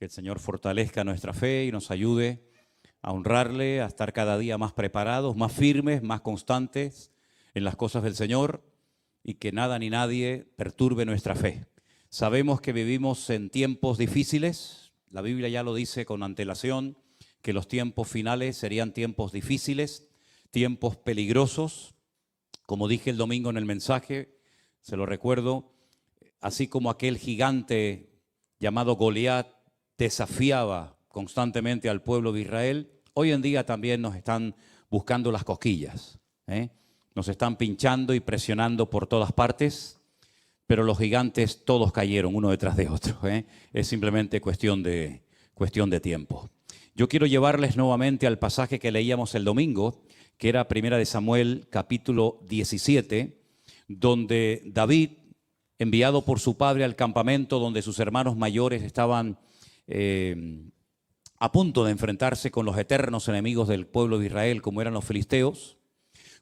Que el Señor fortalezca nuestra fe y nos ayude a honrarle, a estar cada día más preparados, más firmes, más constantes en las cosas del Señor y que nada ni nadie perturbe nuestra fe. Sabemos que vivimos en tiempos difíciles. La Biblia ya lo dice con antelación, que los tiempos finales serían tiempos difíciles, tiempos peligrosos. Como dije el domingo en el mensaje, se lo recuerdo, así como aquel gigante llamado Goliat desafiaba constantemente al pueblo de Israel, hoy en día también nos están buscando las cosquillas, Nos están pinchando y presionando por todas partes, pero los gigantes todos cayeron uno detrás de otro, Es simplemente cuestión de tiempo. Yo quiero llevarles nuevamente al pasaje que leíamos el domingo, que era Primera de Samuel, capítulo 17, donde David, enviado por su padre al campamento donde sus hermanos mayores estaban a punto de enfrentarse con los eternos enemigos del pueblo de Israel, como eran los filisteos.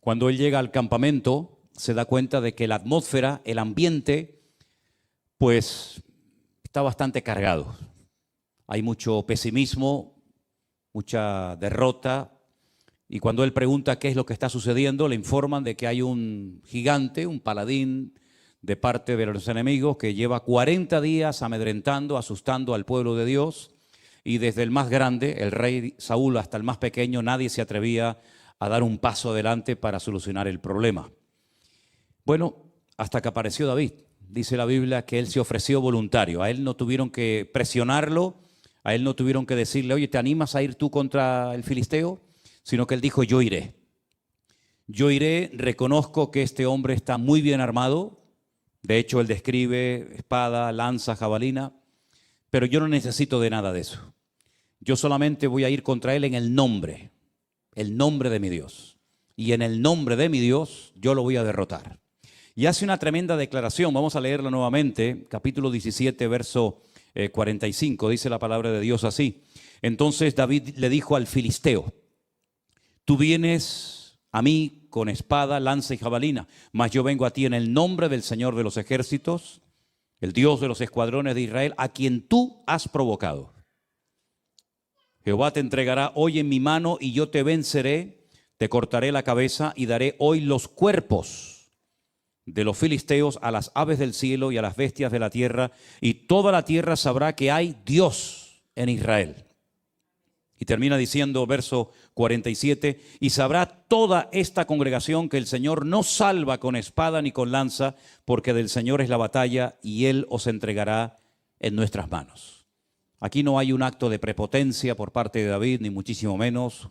Cuando él llega al campamento, se da cuenta de que la atmósfera, el ambiente, pues está bastante cargado. Hay mucho pesimismo, mucha derrota. Y cuando él pregunta qué es lo que está sucediendo, le informan de que hay un gigante, un paladín de parte de los enemigos que lleva 40 días amedrentando, asustando al pueblo de Dios. Y desde el más grande, el rey Saúl, hasta el más pequeño, nadie se atrevía a dar un paso adelante para solucionar el problema. Bueno, hasta que apareció David. Dice la Biblia que él se ofreció voluntario. A él no tuvieron que presionarlo, a él no tuvieron que decirle, oye, ¿te animas a ir tú contra el filisteo? Sino que él dijo, yo iré. Yo iré, reconozco que este hombre está muy bien armado. De hecho, él describe espada, lanza, jabalina, pero yo no necesito de nada de eso. Yo solamente voy a ir contra él en el nombre de mi Dios. Y en el nombre de mi Dios, yo lo voy a derrotar. Y hace una tremenda declaración, vamos a leerla nuevamente, capítulo 17, verso 45, dice la palabra de Dios así. Entonces David le dijo al filisteo, tú vienes a mí con espada, lanza y jabalina, mas yo vengo a ti en el nombre del Señor de los ejércitos, el Dios de los escuadrones de Israel, a quien tú has provocado. Jehová te entregará hoy en mi mano y yo te venceré, te cortaré la cabeza y daré hoy los cuerpos de los filisteos a las aves del cielo y a las bestias de la tierra, y toda la tierra sabrá que hay Dios en Israel. Y termina diciendo, verso 47, y sabrá toda esta congregación que el Señor no salva con espada ni con lanza, porque del Señor es la batalla y Él os entregará en nuestras manos. Aquí no hay un acto de prepotencia por parte de David, ni muchísimo menos.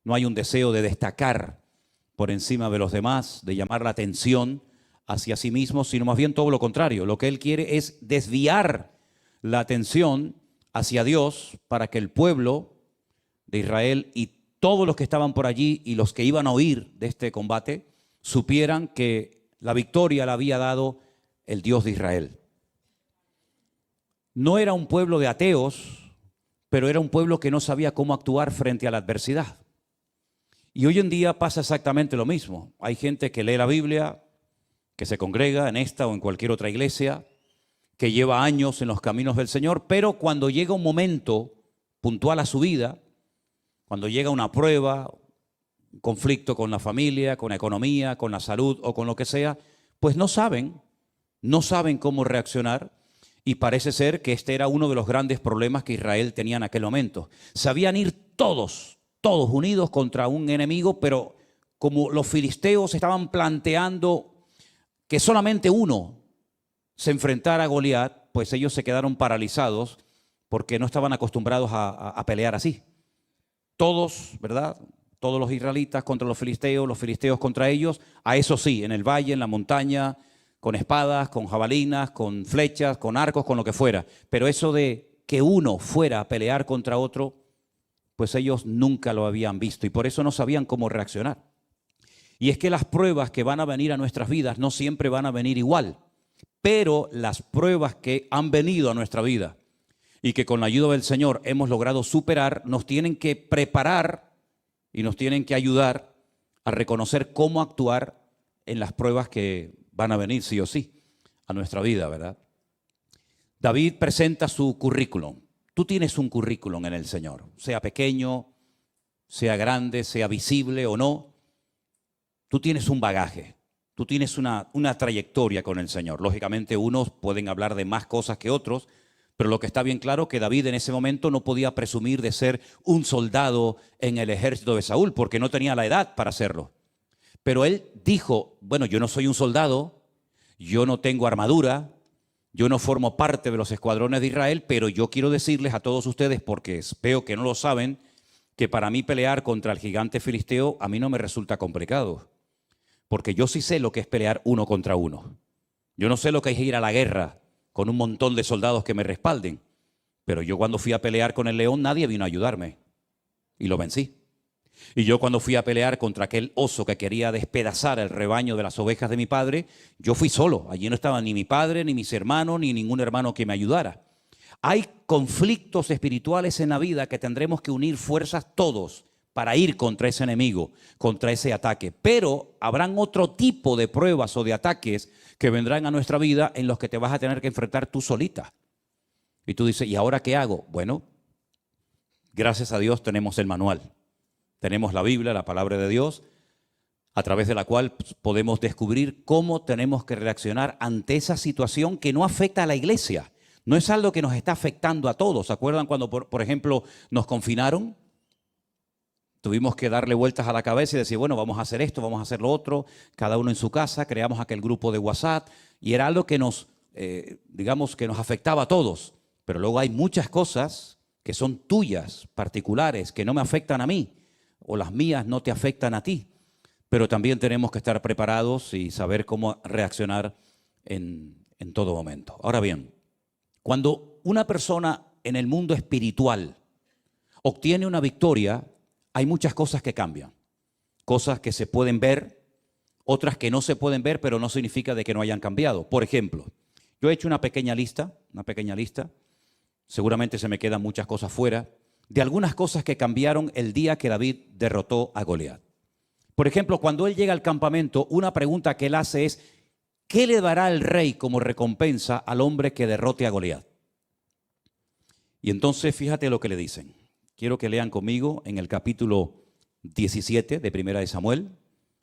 No hay un deseo de destacar por encima de los demás, de llamar la atención hacia sí mismo, sino más bien todo lo contrario. Lo que él quiere es desviar la atención hacia Dios para que el pueblo de Israel y todos los que estaban por allí y los que iban a oír de este combate supieran que la victoria la había dado el Dios de Israel. No era un pueblo de ateos, pero era un pueblo que no sabía cómo actuar frente a la adversidad. Y hoy en día pasa exactamente lo mismo. Hay gente que lee la Biblia, que se congrega en esta o en cualquier otra iglesia, que lleva años en los caminos del Señor, pero cuando llega un momento puntual a su vida, cuando llega una prueba, un conflicto con la familia, con la economía, con la salud o con lo que sea, pues no saben cómo reaccionar. Y parece ser que este era uno de los grandes problemas que Israel tenía en aquel momento. Sabían ir todos unidos contra un enemigo, pero como los filisteos estaban planteando que solamente uno se enfrentara a Goliat, pues ellos se quedaron paralizados porque no estaban acostumbrados a pelear así. Todos, ¿verdad? Todos los israelitas contra los filisteos contra ellos, a eso sí, en el valle, en la montaña, con espadas, con jabalinas, con flechas, con arcos, con lo que fuera. Pero eso de que uno fuera a pelear contra otro, pues ellos nunca lo habían visto y por eso no sabían cómo reaccionar. Y es que las pruebas que van a venir a nuestras vidas no siempre van a venir igual, pero las pruebas que han venido a nuestra vida y que con la ayuda del Señor hemos logrado superar, nos tienen que preparar y nos tienen que ayudar a reconocer cómo actuar en las pruebas que van a venir sí o sí a nuestra vida, ¿verdad? David presenta su currículum. tú tienes un currículum en el Señor, sea pequeño, sea grande, sea visible o no. Tú tienes un bagaje, tú tienes una trayectoria con el Señor. Lógicamente unos pueden hablar de más cosas que otros, pero lo que está bien claro es que David en ese momento no podía presumir de ser un soldado en el ejército de Saúl, porque no tenía la edad para hacerlo. Pero él dijo, bueno, yo no soy un soldado, yo no tengo armadura, yo no formo parte de los escuadrones de Israel, pero yo quiero decirles a todos ustedes, porque veo que no lo saben, que para mí pelear contra el gigante filisteo a mí no me resulta complicado, porque yo sí sé lo que es pelear uno contra uno. Yo no sé lo que es ir a la guerra con un montón de soldados que me respalden, pero yo cuando fui a pelear con el león nadie vino a ayudarme y lo vencí. Y yo cuando fui a pelear contra aquel oso que quería despedazar el rebaño de las ovejas de mi padre, yo fui solo. Allí no estaba ni mi padre, ni mis hermanos, ni ningún hermano que me ayudara. Hay conflictos espirituales en la vida que tendremos que unir fuerzas todos para ir contra ese enemigo, contra ese ataque. Pero habrán otro tipo de pruebas o de ataques que vendrán a nuestra vida en los que te vas a tener que enfrentar tú solita. Y tú dices, ¿y ahora qué hago? Bueno, gracias a Dios tenemos el manual. Tenemos la Biblia, la palabra de Dios, a través de la cual podemos descubrir cómo tenemos que reaccionar ante esa situación que no afecta a la iglesia. No es algo que nos está afectando a todos. ¿Se acuerdan cuando, por ejemplo, nos confinaron? Tuvimos que darle vueltas a la cabeza y decir, bueno, vamos a hacer esto, vamos a hacer lo otro, cada uno en su casa, creamos aquel grupo de WhatsApp y era algo que nos, digamos, que nos afectaba a todos. Pero luego hay muchas cosas que son tuyas, particulares, que no me afectan a mí, o las mías no te afectan a ti. Pero también tenemos que estar preparados y saber cómo reaccionar en todo momento. Ahora bien, cuando una persona en el mundo espiritual obtiene una victoria, hay muchas cosas que cambian. Cosas que se pueden ver, otras que no se pueden ver, pero no significa de que no hayan cambiado. Por ejemplo, yo he hecho una pequeña lista, seguramente se me quedan muchas cosas fuera, de algunas cosas que cambiaron el día que David derrotó a Goliat. Por ejemplo, cuando él llega al campamento, una pregunta que él hace es, ¿qué le dará el rey como recompensa al hombre que derrote a Goliat? Y entonces fíjate lo que le dicen. Quiero que lean conmigo en el capítulo 17 de Primera de Samuel,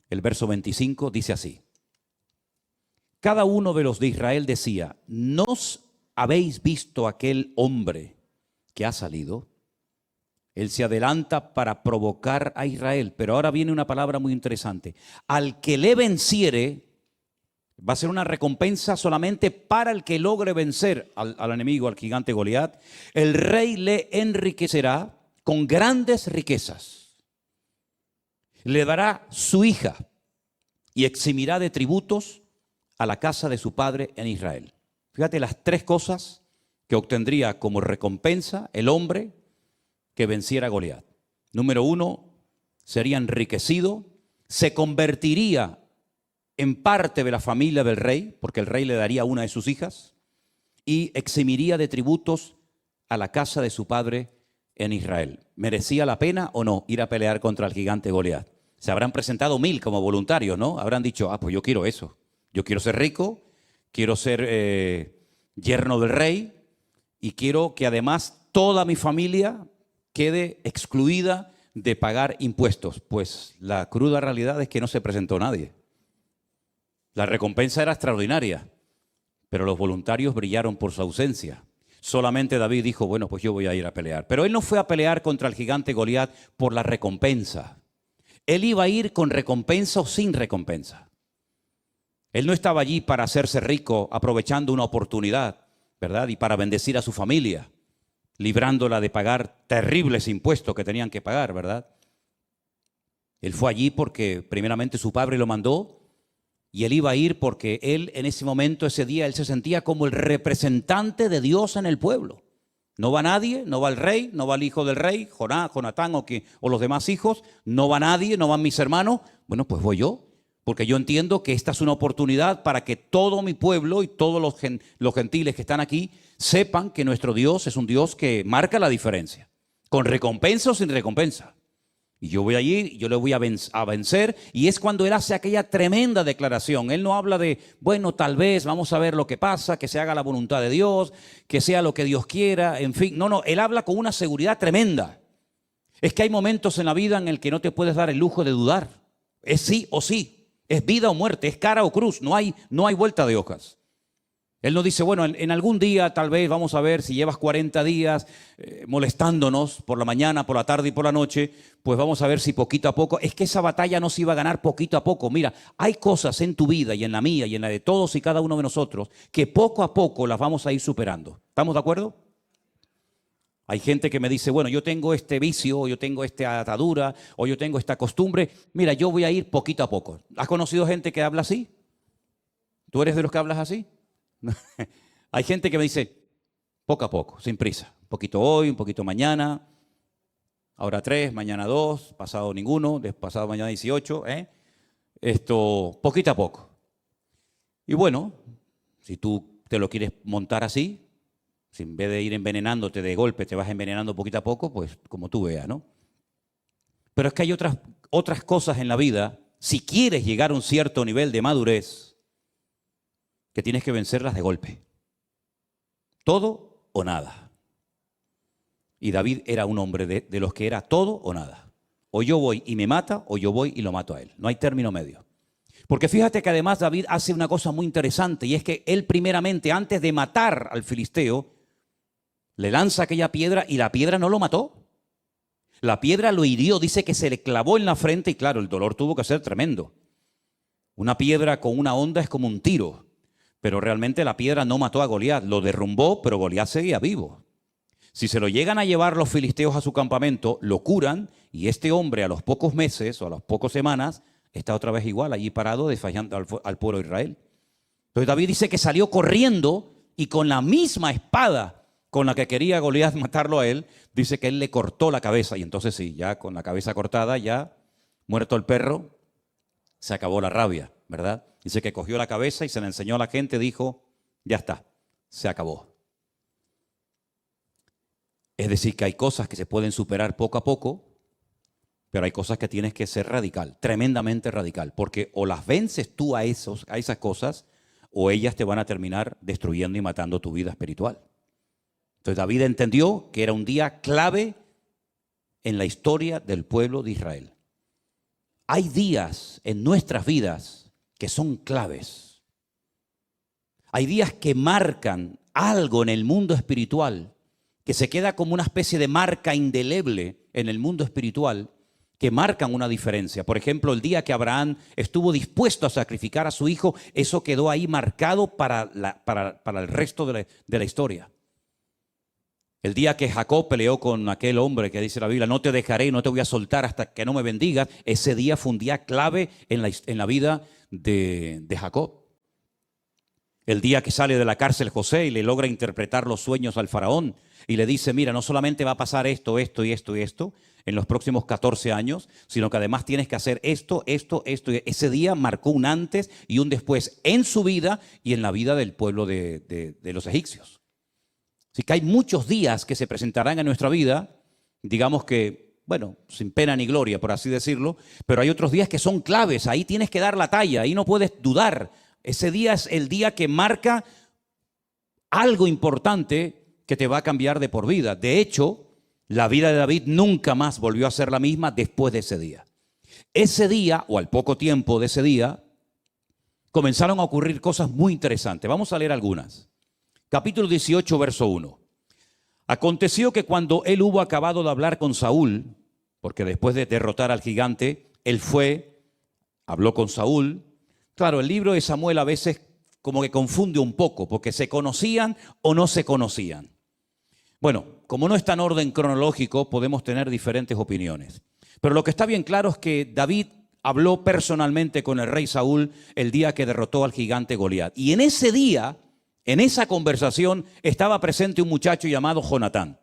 el verso 25, dice así. Cada uno de los de Israel decía, ¿nos habéis visto aquel hombre que ha salido? Él se adelanta para provocar a Israel, pero ahora viene una palabra muy interesante. Al que le venciere, va a ser una recompensa solamente para el que logre vencer al enemigo, al gigante Goliat. El rey le enriquecerá con grandes riquezas. Le dará su hija y eximirá de tributos a la casa de su padre en Israel. Fíjate las tres cosas que obtendría como recompensa el hombre que venciera a Goliat. Número uno, sería enriquecido, se convertiría en parte de la familia del rey, porque el rey le daría una de sus hijas, y eximiría de tributos a la casa de su padre en Israel. ¿Merecía la pena o no ir a pelear contra el gigante Goliat? Se habrán presentado 1000 como voluntarios, ¿no? Habrán dicho, pues yo quiero eso. Yo quiero ser rico, quiero ser yerno del rey y quiero que además toda mi familia quede excluida de pagar impuestos. Pues la cruda realidad es que no se presentó nadie. La recompensa era extraordinaria, pero los voluntarios brillaron por su ausencia. Solamente David dijo, bueno, pues yo voy a ir a pelear. Pero él no fue a pelear contra el gigante Goliat por la recompensa. Él iba a ir con recompensa o sin recompensa. Él no estaba allí para hacerse rico aprovechando una oportunidad, ¿verdad? Y para bendecir a su familia, librándola de pagar terribles impuestos que tenían que pagar, ¿verdad? Él fue allí porque primeramente su padre lo mandó y él iba a ir porque él en ese momento, ese día, él se sentía como el representante de Dios en el pueblo. No va nadie, no va el rey, no va el hijo del rey, Jonatán o los demás hijos, no va nadie, no van mis hermanos. Bueno, pues voy yo, porque yo entiendo que esta es una oportunidad para que todo mi pueblo y todos los gentiles que están aquí sepan que nuestro Dios es un Dios que marca la diferencia, con recompensa o sin recompensa. Y yo voy allí, y yo le voy a vencer. Y es cuando él hace aquella tremenda declaración. Él no habla de, bueno, tal vez, vamos a ver lo que pasa, que se haga la voluntad de Dios, que sea lo que Dios quiera, en fin. No, él habla con una seguridad tremenda. Es que hay momentos en la vida en el que no te puedes dar el lujo de dudar. Es sí o sí, es vida o muerte, es cara o cruz, no hay vuelta de hojas. Él no dice, bueno, en algún día tal vez vamos a ver si llevas 40 días molestándonos por la mañana, por la tarde y por la noche, pues vamos a ver si poquito a poco. Es que esa batalla no se iba a ganar poquito a poco. Mira, hay cosas en tu vida y en la mía y en la de todos y cada uno de nosotros que poco a poco las vamos a ir superando. ¿Estamos de acuerdo? Hay gente que me dice, bueno, yo tengo este vicio, o yo tengo esta atadura, o yo tengo esta costumbre. Mira, yo voy a ir poquito a poco. ¿Has conocido gente que habla así? ¿Tú eres de los que hablas así? Hay gente que me dice, poco a poco, sin prisa. Un poquito hoy, un poquito mañana. Ahora 3, mañana 2, pasado ninguno, pasado mañana 18. Poquito a poco. Y bueno, si tú te lo quieres montar así, si en vez de ir envenenándote de golpe, te vas envenenando poquito a poco, pues como tú veas, ¿no? Pero es que hay otras cosas en la vida, si quieres llegar a un cierto nivel de madurez, que tienes que vencerlas de golpe. Todo o nada. Y David era un hombre de los que era todo o nada. O yo voy y me mata, o yo voy y lo mato a él. No hay término medio. Porque fíjate que además David hace una cosa muy interesante, y es que él primeramente, antes de matar al filisteo, le lanza aquella piedra y la piedra no lo mató. La piedra lo hirió, dice que se le clavó en la frente y claro, el dolor tuvo que ser tremendo. Una piedra con una honda es como un tiro, pero realmente la piedra no mató a Goliat, lo derrumbó, pero Goliat seguía vivo. Si se lo llegan a llevar los filisteos a su campamento, lo curan y este hombre a los pocos meses o a las pocas semanas está otra vez igual, allí parado, desfallando al pueblo de Israel. Entonces David dice que salió corriendo y con la misma espada con la que quería Goliat matarlo a él, dice que él le cortó la cabeza. Y entonces sí, ya con la cabeza cortada, ya muerto el perro, se acabó la rabia, ¿verdad? Dice que cogió la cabeza y se la enseñó a la gente, dijo, ya está, se acabó. Es decir, que hay cosas que se pueden superar poco a poco, pero hay cosas que tienes que ser radical, tremendamente radical, porque o las vences tú a esas cosas, o ellas te van a terminar destruyendo y matando tu vida espiritual. Entonces David entendió que era un día clave en la historia del pueblo de Israel. Hay días en nuestras vidas que son claves. Hay días que marcan algo en el mundo espiritual, que se queda como una especie de marca indeleble en el mundo espiritual, que marcan una diferencia. Por ejemplo, el día que Abraham estuvo dispuesto a sacrificar a su hijo, eso quedó ahí marcado para el resto de la historia. El día que Jacob peleó con aquel hombre que dice la Biblia, no te dejaré, no te voy a soltar hasta que no me bendigas, ese día fue un día clave en la vida de Jacob. El día que sale de la cárcel José y le logra interpretar los sueños al faraón y le dice, mira, no solamente va a pasar esto, esto y esto y esto en los próximos 14 años, sino que además tienes que hacer esto. Ese día marcó un antes y un después en su vida y en la vida del pueblo de los egipcios. Así que hay muchos días que se presentarán en nuestra vida, digamos que, bueno, sin pena ni gloria, por así decirlo, pero hay otros días que son claves, ahí tienes que dar la talla, ahí no puedes dudar. Ese día es el día que marca algo importante que te va a cambiar de por vida. De hecho, la vida de David nunca más volvió a ser la misma después de ese día. Ese día, o al poco tiempo de ese día, comenzaron a ocurrir cosas muy interesantes. Vamos a leer algunas. Capítulo 18, verso 1. Aconteció que cuando él hubo acabado de hablar con Saúl, porque después de derrotar al gigante, él fue, habló con Saúl. Claro, el libro de Samuel a veces como que confunde un poco, porque se conocían o no se conocían. Bueno, como no está en orden cronológico, podemos tener diferentes opiniones. Pero lo que está bien claro es que David habló personalmente con el rey Saúl el día que derrotó al gigante Goliat. Y en ese día, en esa conversación, estaba presente un muchacho llamado Jonatán,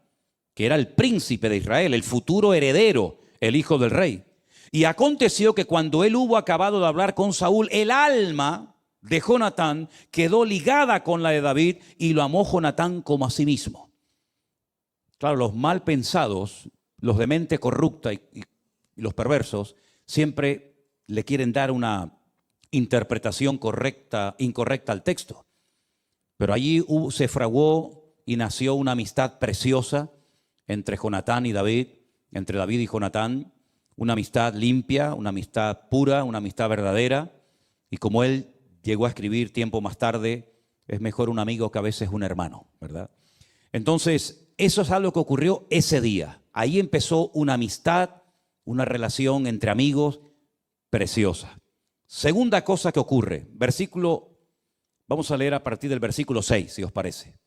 que era el príncipe de Israel, el futuro heredero, el hijo del rey. Y aconteció que cuando él hubo acabado de hablar con Saúl, el alma de Jonatán quedó ligada con la de David y lo amó Jonatán como a sí mismo. Claro, los mal pensados, los de mente corrupta y los perversos siempre le quieren dar una interpretación incorrecta al texto. Pero allí se fraguó y nació una amistad preciosa entre Jonatán y David, entre David y Jonatán, una amistad limpia, una amistad pura, una amistad verdadera. Y como él llegó a escribir tiempo más tarde, es mejor un amigo que a veces un hermano, ¿verdad? Entonces, eso es algo que ocurrió ese día. Ahí empezó una amistad, una relación entre amigos preciosa. Segunda cosa que ocurre, vamos a leer a partir del versículo 6, si os parece.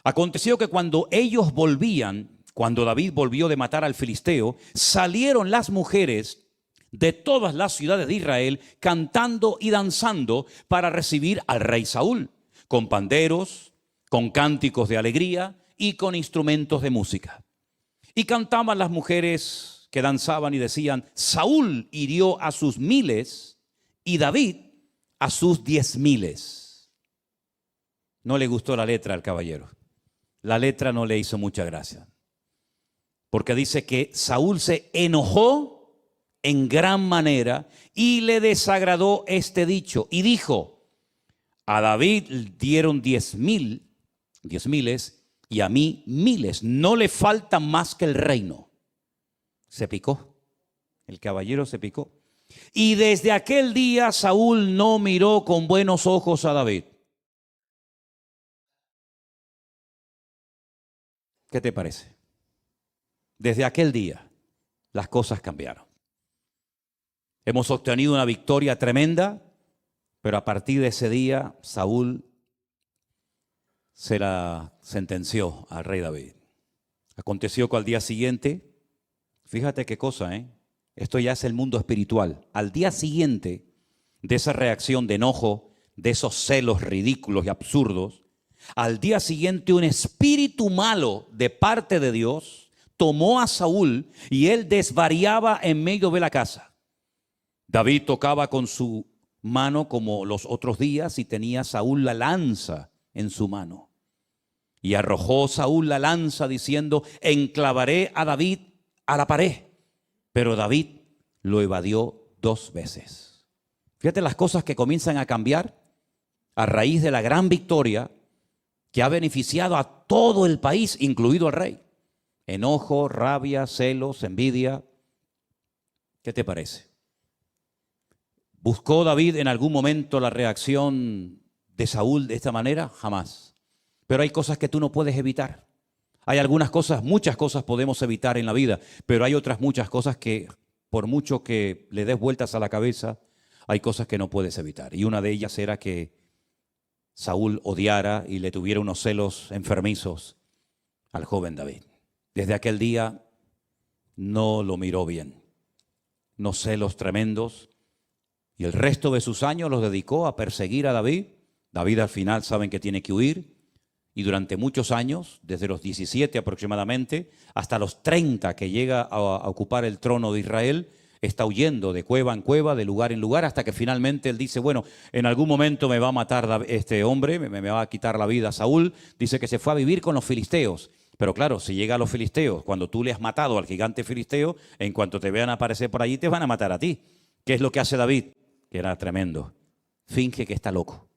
Aconteció que cuando ellos volvían, cuando David volvió de matar al filisteo, salieron las mujeres de todas las ciudades de Israel cantando y danzando para recibir al rey Saúl, con panderos, con cánticos de alegría y con instrumentos de música. Y cantaban las mujeres que danzaban y decían: Saúl hirió a sus 1000 y David a sus 10,000. No le gustó la letra al caballero. La letra no le hizo mucha gracia. Porque dice que Saúl se enojó en gran manera y le desagradó este dicho. Y dijo: a David dieron 10,000 y a mí 1000. No le falta más que el reino. Se picó. El caballero se picó. Y desde aquel día Saúl no miró con buenos ojos a David. ¿Qué te parece? Desde aquel día las cosas cambiaron. Hemos obtenido una victoria tremenda, pero a partir de ese día Saúl se la sentenció al rey David. Aconteció que al día siguiente, fíjate qué cosa, esto ya es el mundo espiritual. Al día siguiente de esa reacción de enojo, de esos celos ridículos y absurdos, al día siguiente un espíritu malo de parte de Dios tomó a Saúl y él desvariaba en medio de la casa. David tocaba con su mano como los otros días y tenía Saúl la lanza en su mano. Y arrojó Saúl la lanza diciendo: enclavaré a David a la pared. Pero David lo evadió 2 veces. Fíjate las cosas que comienzan a cambiar a raíz de la gran victoria que ha beneficiado a todo el país, incluido al rey. Enojo, rabia, celos, envidia. ¿Qué te parece? ¿Buscó David en algún momento la reacción de Saúl de esta manera? Jamás. Pero hay cosas que tú no puedes evitar. Hay algunas cosas, muchas cosas podemos evitar en la vida, pero hay otras muchas cosas que, por mucho que le des vueltas a la cabeza, hay cosas que no puedes evitar. Y una de ellas era que Saúl odiara y le tuviera unos celos enfermizos al joven David. Desde aquel día no lo miró bien. Unos celos tremendos. Y el resto de sus años los dedicó a perseguir a David. David al final saben que tiene que huir. Y durante muchos años, desde los 17 aproximadamente, hasta los 30 que llega a ocupar el trono de Israel, está huyendo de cueva en cueva, de lugar en lugar, hasta que finalmente él dice: bueno, en algún momento me va a matar este hombre, me va a quitar la vida a Saúl. Dice que se fue a vivir con los filisteos. Pero claro, si llega a los filisteos, cuando tú le has matado al gigante filisteo, en cuanto te vean aparecer por allí, te van a matar a ti. ¿Qué es lo que hace David? Que era tremendo. Finge que está loco.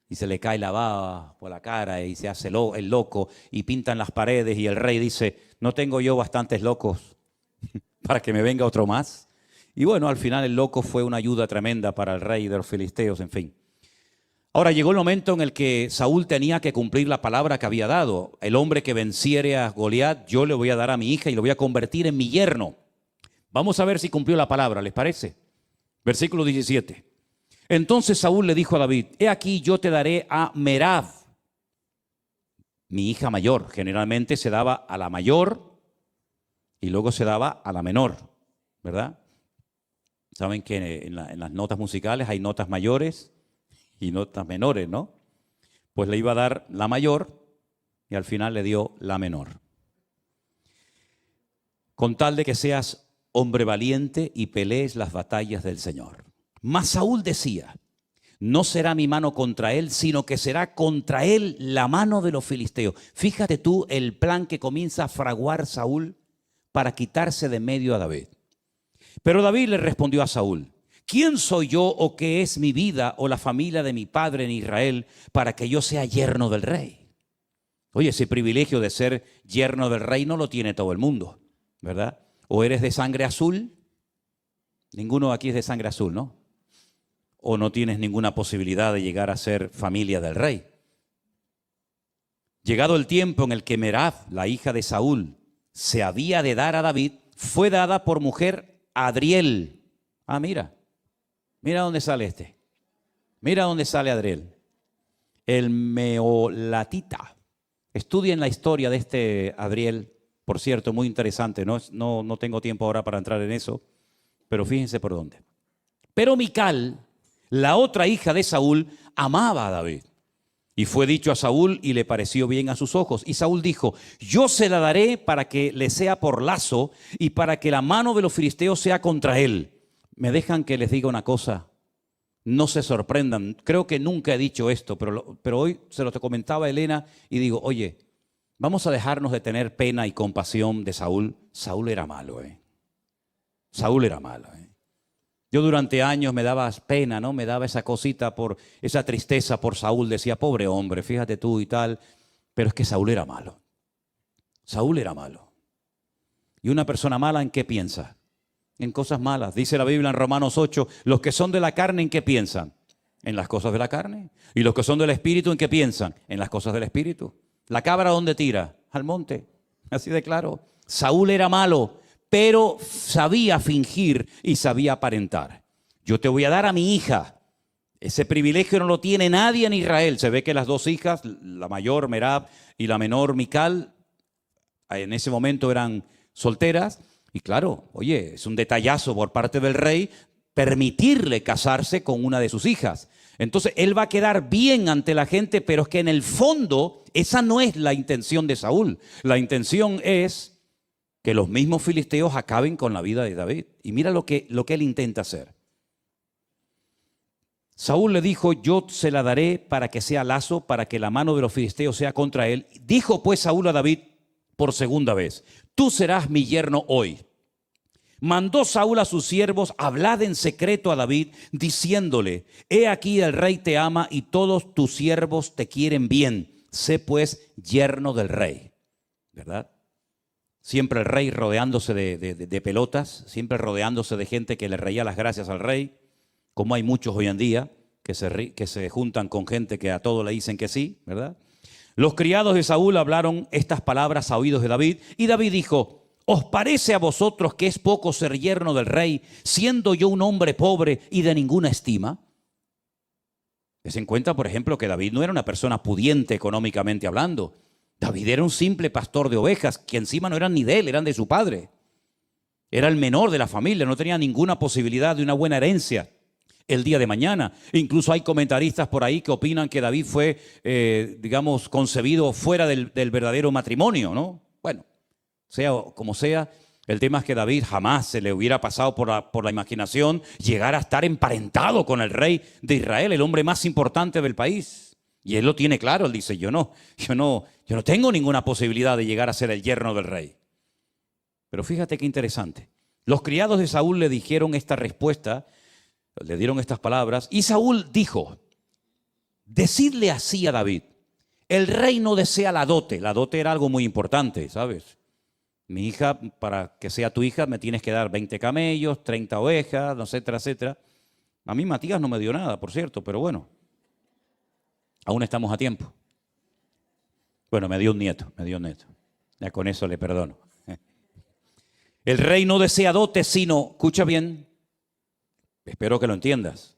Y se le cae la baba por la cara y se hace el loco y pintan las paredes y el rey dice: ¿no tengo yo bastantes locos para que me venga otro más? Y bueno, al final el loco fue una ayuda tremenda para el rey de los filisteos, en fin. Ahora llegó el momento en el que Saúl tenía que cumplir la palabra que había dado. El hombre que venciere a Goliat, yo le voy a dar a mi hija y lo voy a convertir en mi yerno. Vamos a ver si cumplió la palabra, ¿les parece? Versículo 17. Entonces Saúl le dijo a David: he aquí yo te daré a Merab, mi hija mayor. Generalmente se daba a la mayor y luego se daba a la menor, ¿verdad? Saben que en las notas musicales hay notas mayores y notas menores, ¿no? Pues le iba a dar la mayor y al final le dio la menor. Con tal de que seas hombre valiente y pelees las batallas del Señor. Mas Saúl decía: no será mi mano contra él, sino que será contra él la mano de los filisteos. Fíjate tú el plan que comienza a fraguar Saúl para quitarse de medio a David. Pero David le respondió a Saúl: ¿quién soy yo o qué es mi vida o la familia de mi padre en Israel para que yo sea yerno del rey? Oye, ese privilegio de ser yerno del rey no lo tiene todo el mundo, ¿verdad? ¿O eres de sangre azul? Ninguno aquí es de sangre azul, ¿no? ¿O no tienes ninguna posibilidad de llegar a ser familia del rey? Llegado el tiempo en el que Merab, la hija de Saúl, se había de dar a David, fue dada por mujer a Adriel. Ah, mira dónde sale este. Mira dónde sale Adriel. El meolatita. Estudien la historia de este Adriel, por cierto, muy interesante. No tengo tiempo ahora para entrar en eso, pero fíjense por dónde. Pero Mical, la otra hija de Saúl, amaba a David. Y fue dicho a Saúl y le pareció bien a sus ojos. Y Saúl dijo: yo se la daré para que le sea por lazo y para que la mano de los filisteos sea contra él. ¿Me dejan que les diga una cosa? No se sorprendan. Creo que nunca he dicho esto, pero hoy se lo comentaba a Elena y digo: oye, vamos a dejarnos de tener pena y compasión de Saúl. Saúl era malo, Saúl era malo, Yo durante años me daba pena, ¿no? Me daba esa cosita, por esa tristeza por Saúl. Decía: pobre hombre, fíjate tú y tal. Pero es que Saúl era malo. Saúl era malo. ¿Y una persona mala en qué piensa? En cosas malas. Dice la Biblia en Romanos 8, los que son de la carne, ¿en qué piensan? En las cosas de la carne. Y los que son del espíritu, ¿en qué piensan? En las cosas del espíritu. La cabra, ¿dónde tira? Al monte. Así de claro. Saúl era malo, pero sabía fingir y sabía aparentar. Yo te voy a dar a mi hija. Ese privilegio no lo tiene nadie en Israel. Se ve que las dos hijas, la mayor Merab y la menor Mical, en ese momento eran solteras. Y claro, oye, es un detallazo por parte del rey permitirle casarse con una de sus hijas. Entonces él va a quedar bien ante la gente, pero es que en el fondo esa no es la intención de Saúl. La intención es que los mismos filisteos acaben con la vida de David. Y mira lo que él intenta hacer. Saúl le dijo: yo se la daré para que sea lazo, para que la mano de los filisteos sea contra él. Dijo pues Saúl a David por segunda vez: tú serás mi yerno hoy. Mandó Saúl a sus siervos: hablad en secreto a David, diciéndole: he aquí el rey te ama y todos tus siervos te quieren bien. Sé pues yerno del rey. ¿Verdad? Siempre el rey rodeándose de pelotas, siempre rodeándose de gente que le reía las gracias al rey, como hay muchos hoy en día que se juntan con gente que a todo le dicen que sí, ¿verdad? Los criados de Saúl hablaron estas palabras a oídos de David, y David dijo: ¿os parece a vosotros que es poco ser yerno del rey, siendo yo un hombre pobre y de ninguna estima? Des en cuenta, por ejemplo, que David no era una persona pudiente económicamente hablando. David era un simple pastor de ovejas, que encima no eran ni de él, eran de su padre. Era el menor de la familia, no tenía ninguna posibilidad de una buena herencia el día de mañana. Incluso hay comentaristas por ahí que opinan que David fue, concebido fuera del verdadero matrimonio, ¿no? Bueno, sea como sea, el tema es que David jamás se le hubiera pasado por la imaginación llegar a estar emparentado con el rey de Israel, el hombre más importante del país. Y él lo tiene claro, él dice: yo no tengo ninguna posibilidad de llegar a ser el yerno del rey. Pero fíjate qué interesante. Los criados de Saúl le dijeron esta respuesta, le dieron estas palabras, y Saúl dijo: decidle así a David: el rey no desea la dote. La dote era algo muy importante, ¿sabes? Mi hija, para que sea tu hija, me tienes que dar 20 camellos, 30 ovejas, etcétera, etcétera. A mí Matías no me dio nada, por cierto, pero bueno, aún estamos a tiempo. Bueno, me dio un nieto. Ya con eso le perdono. El rey no desea dote, sino, escucha bien, espero que lo entiendas,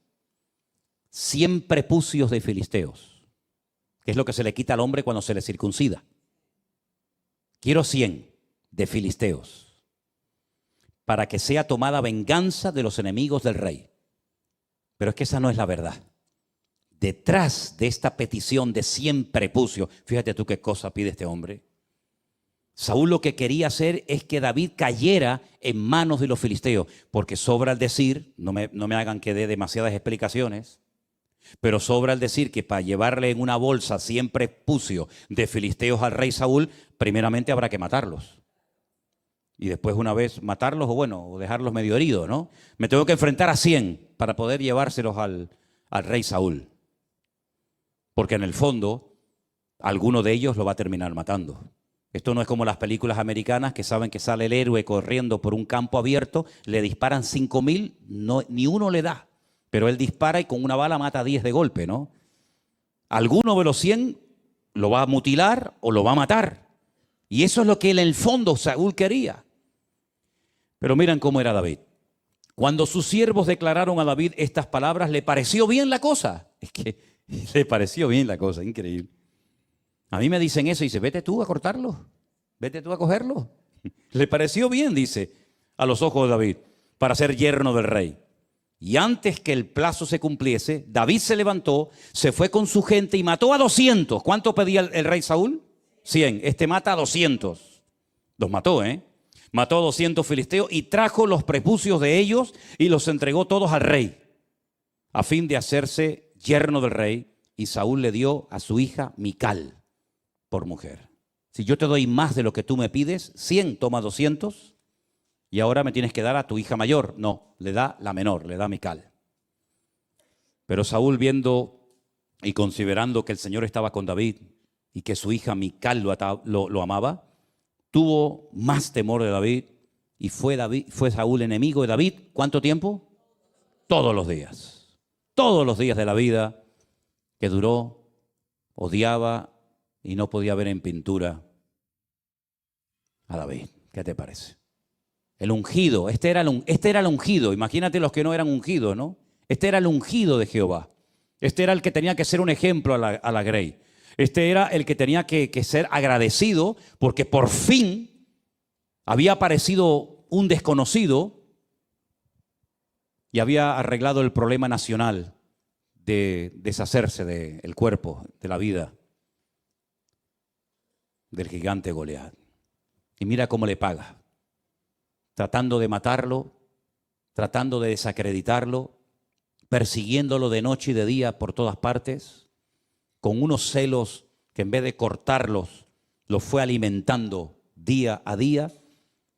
100 prepucios de filisteos, que es lo que se le quita al hombre cuando se le circuncida. Quiero 100 de filisteos, para que sea tomada venganza de los enemigos del rey. Pero es que esa no es la verdad. Detrás de esta petición de 100 prepucios, fíjate tú qué cosa pide este hombre. Saúl lo que quería hacer es que David cayera en manos de los filisteos, porque sobra el decir, no me hagan que dé demasiadas explicaciones, pero sobra el decir que para llevarle en una bolsa 100 prepucios de filisteos al rey Saúl, primeramente habrá que matarlos. y después una vez matarlos o dejarlos medio heridos, ¿no? Me tengo que enfrentar a 100 para poder llevárselos al rey Saúl. Porque en el fondo, alguno de ellos lo va a terminar matando. Esto no es como las películas americanas que saben que sale el héroe corriendo por un campo abierto, le disparan 5.000, ni uno le da. Pero él dispara y con una bala mata a 10 de golpe, ¿no? Alguno de los 100 lo va a mutilar o lo va a matar. Y eso es lo que en el fondo Saúl quería. Pero miren cómo era David. Cuando sus siervos declararon a David estas palabras, le pareció bien la cosa. Es que le pareció bien la cosa, increíble. A mí me dicen eso y dice, vete tú a cortarlo, vete tú a cogerlo. Le pareció bien, dice, a los ojos de David, para ser yerno del rey. Y antes que el plazo se cumpliese, David se levantó, se fue con su gente y mató a 200. ¿Cuánto pedía el rey Saúl? 100. Este mata a 200. Los mató, ¿eh? Mató a 200 filisteos y trajo los prepucios de ellos y los entregó todos al rey, a fin de hacerse yerno del rey. Y Saúl le dio a su hija Mical por mujer. Si yo te doy más de lo que tú me pides, 100, toma 200. Y ahora me tienes que dar a tu hija mayor. No, le da la menor, le da a Mical. Pero Saúl, viendo y considerando que el Señor estaba con David y que su hija Mical lo amaba, tuvo más temor de David y fue Saúl enemigo de David. ¿Cuánto tiempo? Todos los días. Todos los días de la vida que duró, odiaba y no podía ver en pintura a David. ¿Qué te parece? El ungido, este era el ungido. Imagínate los que no eran ungidos, ¿no? Este era el ungido de Jehová. Este era el que tenía que ser un ejemplo a la grey. Este era el que tenía que ser agradecido porque por fin había aparecido un desconocido y había arreglado el problema nacional de deshacerse del cuerpo, de la vida del gigante Goliat. Y mira cómo le paga. Tratando de matarlo, tratando de desacreditarlo, persiguiéndolo de noche y de día por todas partes, con unos celos que en vez de cortarlos, los fue alimentando día a día.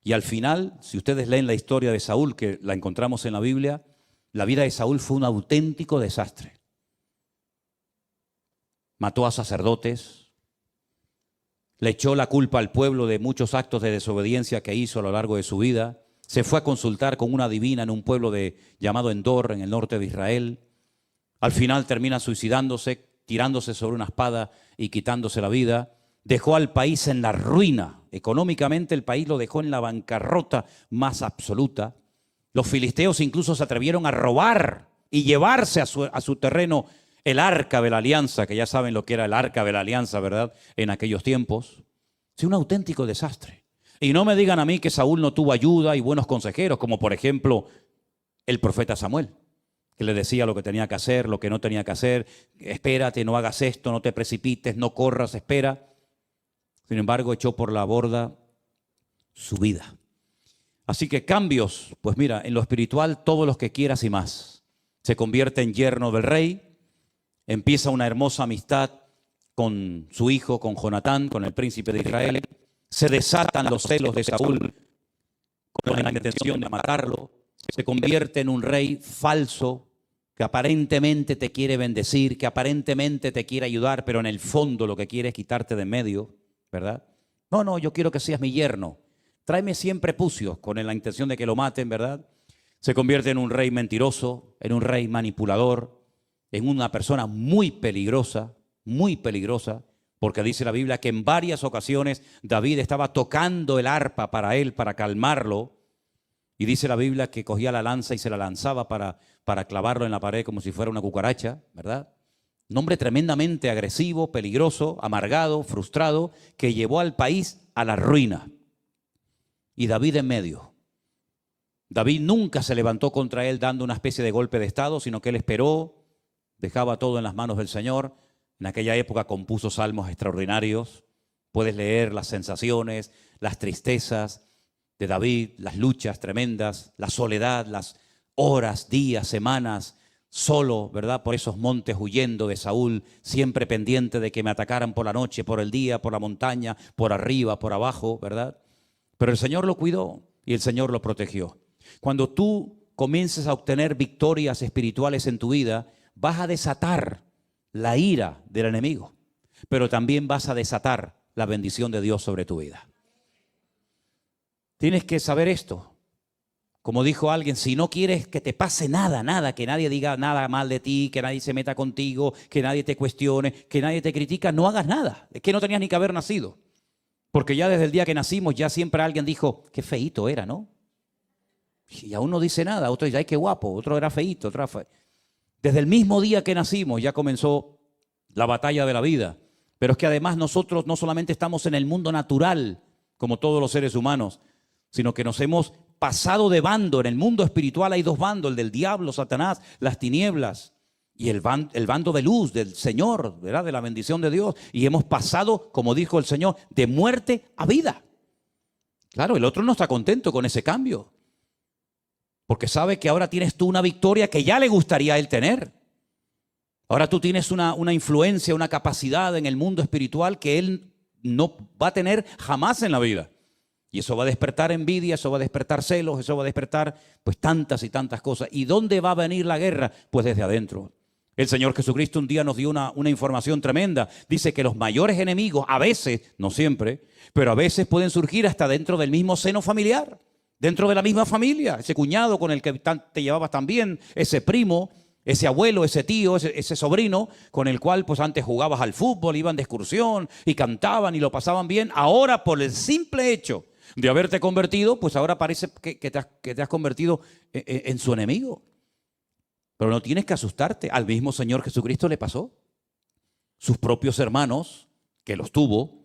Y al final, si ustedes leen la historia de Saúl, que la encontramos en la Biblia, la vida de Saúl fue un auténtico desastre. Mató a sacerdotes, le echó la culpa al pueblo de muchos actos de desobediencia que hizo a lo largo de su vida. Se fue a consultar con una adivina en un pueblo llamado Endor, en el norte de Israel. Al final termina suicidándose, tirándose sobre una espada y quitándose la vida. Dejó al país en la ruina. Económicamente el país lo dejó en la bancarrota más absoluta. Los filisteos incluso se atrevieron a robar y llevarse a su terreno el arca de la alianza, que ya saben lo que era el arca de la alianza, ¿verdad? En aquellos tiempos. Es un auténtico desastre. Y no me digan a mí que Saúl no tuvo ayuda y buenos consejeros, como por ejemplo el profeta Samuel, que le decía lo que tenía que hacer, lo que no tenía que hacer. Espérate, no hagas esto, no te precipites, no corras, espera. Sin embargo, echó por la borda su vida. Así que cambios, pues mira, en lo espiritual todos los que quieras y más. Se convierte en yerno del rey. Empieza una hermosa amistad con su hijo, con Jonatán, con el príncipe de Israel. Se desatan los celos de Saúl con la intención de matarlo. Se convierte en un rey falso que aparentemente te quiere bendecir, que aparentemente te quiere ayudar, pero en el fondo lo que quiere es quitarte de en medio, ¿verdad? No, yo quiero que seas mi yerno. Tráeme 100 prepucios con la intención de que lo maten, ¿verdad? Se convierte en un rey mentiroso, en un rey manipulador, en una persona muy peligrosa, porque dice la Biblia que en varias ocasiones David estaba tocando el arpa para él, para calmarlo, y dice la Biblia que cogía la lanza y se la lanzaba para clavarlo en la pared como si fuera una cucaracha, ¿verdad? Un hombre tremendamente agresivo, peligroso, amargado, frustrado, que llevó al país a la ruina. Y David en medio. David nunca se levantó contra él dando una especie de golpe de estado, sino que él esperó, dejaba todo en las manos del Señor. En aquella época compuso salmos extraordinarios. Puedes leer las sensaciones, las tristezas de David, las luchas tremendas, la soledad, las horas, días, semanas, solo, ¿verdad? Por esos montes huyendo de Saúl, siempre pendiente de que me atacaran por la noche, por el día, por la montaña, por arriba, por abajo, ¿verdad? Pero el Señor lo cuidó y el Señor lo protegió. Cuando tú comiences a obtener victorias espirituales en tu vida, vas a desatar la ira del enemigo, pero también vas a desatar la bendición de Dios sobre tu vida. Tienes que saber esto. Como dijo alguien, si no quieres que te pase nada, que nadie diga nada mal de ti, que nadie se meta contigo, que nadie te cuestione, que nadie te critica, no hagas nada. Es que no tenías ni que haber nacido. Porque ya desde el día que nacimos, ya siempre alguien dijo, qué feíto era, ¿no? Y aún no dice nada, otro dice, ay, qué guapo, otro era feíto, otro era feíto. Desde el mismo día que nacimos ya comenzó la batalla de la vida. Pero es que además nosotros no solamente estamos en el mundo natural, como todos los seres humanos, sino que nos hemos pasado de bando. En el mundo espiritual hay dos bandos, el del diablo, Satanás, las tinieblas, y el bando de luz, del Señor, ¿verdad? De la bendición de Dios. Y hemos pasado, como dijo el Señor, de muerte a vida. Claro, el otro no está contento con ese cambio, porque sabe que ahora tienes tú una victoria que ya le gustaría a él tener. Ahora tú tienes una influencia, una capacidad en el mundo espiritual que él no va a tener jamás en la vida. Y eso va a despertar envidia, eso va a despertar celos, eso va a despertar pues tantas y tantas cosas. ¿Y dónde va a venir la guerra? Pues desde adentro. El Señor Jesucristo un día nos dio una información tremenda. Dice que los mayores enemigos, a veces, no siempre, pero a veces pueden surgir hasta dentro del mismo seno familiar. Dentro de la misma familia, ese cuñado con el que te llevabas tan bien, ese primo, ese abuelo, ese tío, ese sobrino, con el cual pues antes jugabas al fútbol, iban de excursión y cantaban y lo pasaban bien. Ahora, por el simple hecho de haberte convertido, pues ahora parece que te has convertido en su enemigo. Pero no tienes que asustarte. Al mismo Señor Jesucristo le pasó. Sus propios hermanos, que los tuvo,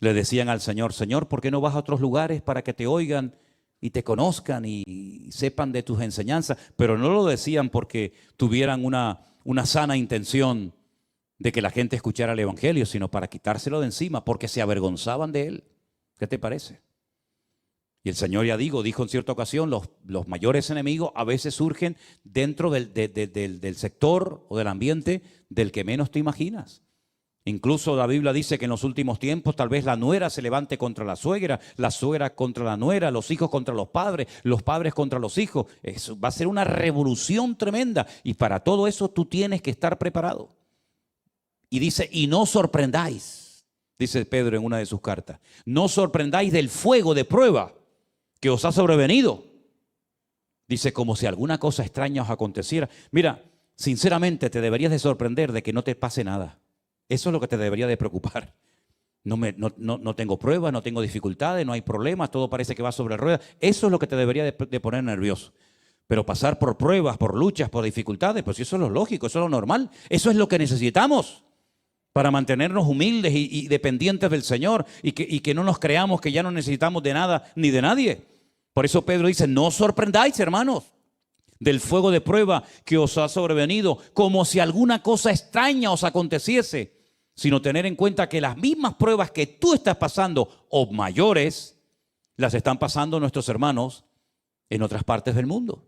le decían al Señor, Señor, ¿por qué no vas a otros lugares para que te oigan y te conozcan y sepan de tus enseñanzas? Pero no lo decían porque tuvieran una sana intención de que la gente escuchara el Evangelio, sino para quitárselo de encima, porque se avergonzaban de él. ¿Qué te parece? Y el Señor, ya dijo en cierta ocasión, los mayores enemigos a veces surgen dentro del sector o del ambiente del que menos te imaginas. Incluso la Biblia dice que en los últimos tiempos tal vez la nuera se levante contra la suegra contra la nuera, los hijos contra los padres contra los hijos. Eso va a ser una revolución tremenda y para todo eso tú tienes que estar preparado. Y dice, y no sorprendáis, dice Pedro en una de sus cartas, no sorprendáis del fuego de prueba que os ha sobrevenido. Dice, como si alguna cosa extraña os aconteciera. Mira, sinceramente te deberías de sorprender de que no te pase nada. Eso es lo que te debería de preocupar. No tengo pruebas, no tengo dificultades, no hay problemas, todo parece que va sobre ruedas. Eso es lo que te debería de poner nervioso. Pero pasar por pruebas, por luchas, por dificultades, pues eso es lo lógico, eso es lo normal. Eso es lo que necesitamos para mantenernos humildes y dependientes del Señor y que no nos creamos que ya no necesitamos de nada ni de nadie. Por eso Pedro dice, no os sorprendáis, hermanos, del fuego de prueba que os ha sobrevenido, como si alguna cosa extraña os aconteciese, sino tener en cuenta que las mismas pruebas que tú estás pasando, o mayores, las están pasando nuestros hermanos en otras partes del mundo.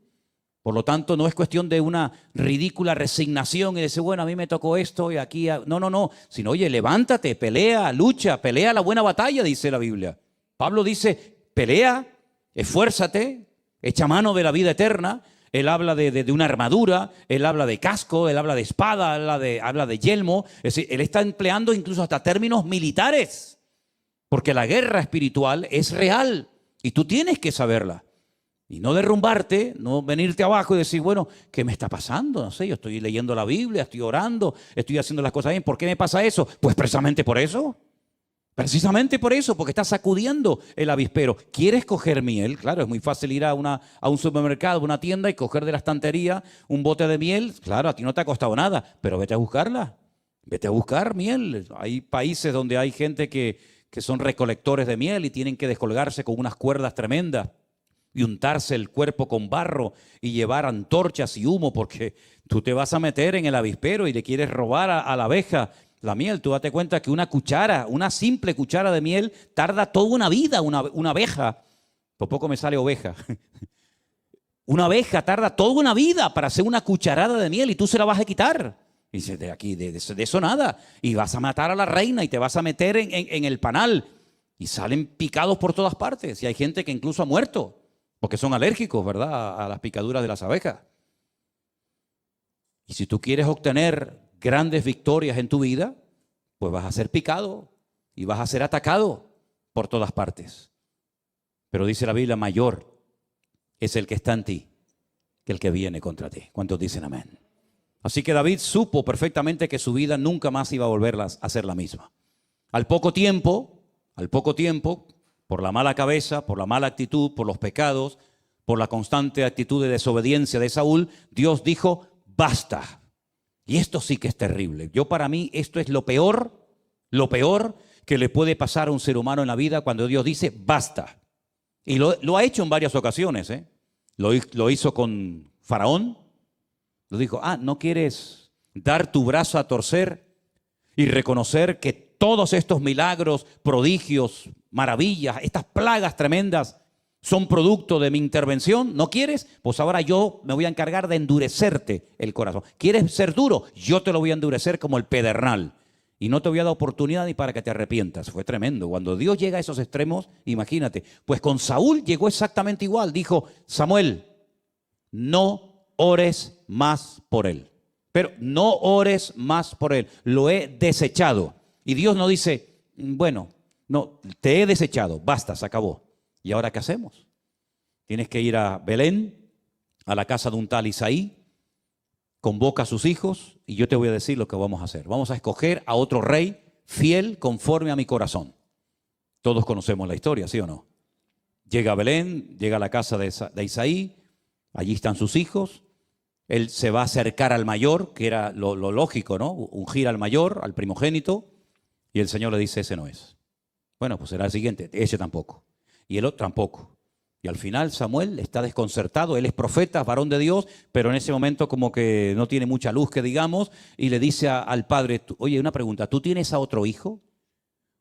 Por lo tanto, no es cuestión de una ridícula resignación y decir, bueno, a mí me tocó esto y aquí. No. Sino, oye, levántate, pelea, lucha, pelea la buena batalla, dice la Biblia. Pablo dice, pelea, esfuérzate, echa mano de la vida eterna. Él habla de una armadura, él habla de casco, él habla de espada, habla de yelmo. Es decir, él está empleando incluso hasta términos militares, porque la guerra espiritual es real y tú tienes que saberla. Y no derrumbarte, no venirte abajo y decir, bueno, ¿qué me está pasando? No sé, yo estoy leyendo la Biblia, estoy orando, estoy haciendo las cosas bien. ¿Por qué me pasa eso? Pues precisamente por eso. Precisamente por eso, porque estás sacudiendo el avispero. ¿Quieres coger miel? Claro, es muy fácil ir a un supermercado, a una tienda y coger de la estantería un bote de miel. Claro, a ti no te ha costado nada, pero vete a buscarla. Vete a buscar miel. Hay países donde hay gente que son recolectores de miel y tienen que descolgarse con unas cuerdas tremendas y untarse el cuerpo con barro y llevar antorchas y humo, porque tú te vas a meter en el avispero y le quieres robar a la abeja la miel. Tú date cuenta que una simple cuchara de miel tarda toda una vida, una abeja. Por poco me sale oveja. Una abeja tarda toda una vida para hacer una cucharada de miel y tú se la vas a quitar. Y dices, de eso nada. Y vas a matar a la reina y te vas a meter en el panal. Y salen picados por todas partes. Y hay gente que incluso ha muerto porque son alérgicos, ¿verdad?, a las picaduras de las abejas. Y si tú quieres obtener grandes victorias en tu vida, pues vas a ser picado y vas a ser atacado por todas partes. Pero dice la Biblia, mayor es el que está en ti que el que viene contra ti. ¿Cuántos dicen amén? Así que David supo perfectamente que su vida nunca más iba a volver a ser la misma. Al poco tiempo, por la mala cabeza, por la mala actitud, por los pecados, por la constante actitud de desobediencia de Saúl, Dios dijo, basta. Y esto sí que es terrible. Para mí esto es lo peor que le puede pasar a un ser humano en la vida cuando Dios dice, basta. Y lo ha hecho en varias ocasiones, ¿eh? Lo hizo con Faraón. Lo dijo, ¿no quieres dar tu brazo a torcer y reconocer que todos estos milagros, prodigios, maravillas, estas plagas tremendas son producto de mi intervención? ¿No quieres? Pues ahora yo me voy a encargar de endurecerte el corazón. ¿Quieres ser duro? Yo te lo voy a endurecer como el pedernal. Y no te voy a dar oportunidad ni para que te arrepientas. Fue tremendo. Cuando Dios llega a esos extremos, imagínate. Pues con Saúl llegó exactamente igual. Dijo, Samuel, no ores más por él. Pero no ores más por él. Lo he desechado. Y Dios no dice, bueno, no, te he desechado. Basta, se acabó. ¿Y ahora qué hacemos? Tienes que ir a Belén, a la casa de un tal Isaí, convoca a sus hijos y yo te voy a decir lo que vamos a hacer. Vamos a escoger a otro rey fiel conforme a mi corazón. Todos conocemos la historia, ¿sí o no? Llega a Belén, llega a la casa de Isaí, allí están sus hijos. Él se va a acercar al mayor, que era lo lógico, ¿no? Ungir al mayor, al primogénito, y el Señor le dice, ese no es. Bueno, pues será el siguiente, ese tampoco. Y el otro tampoco. Y al final Samuel está desconcertado, él es profeta, varón de Dios, pero en ese momento como que no tiene mucha luz, que digamos, y le dice al padre, oye, una pregunta, ¿tú tienes a otro hijo?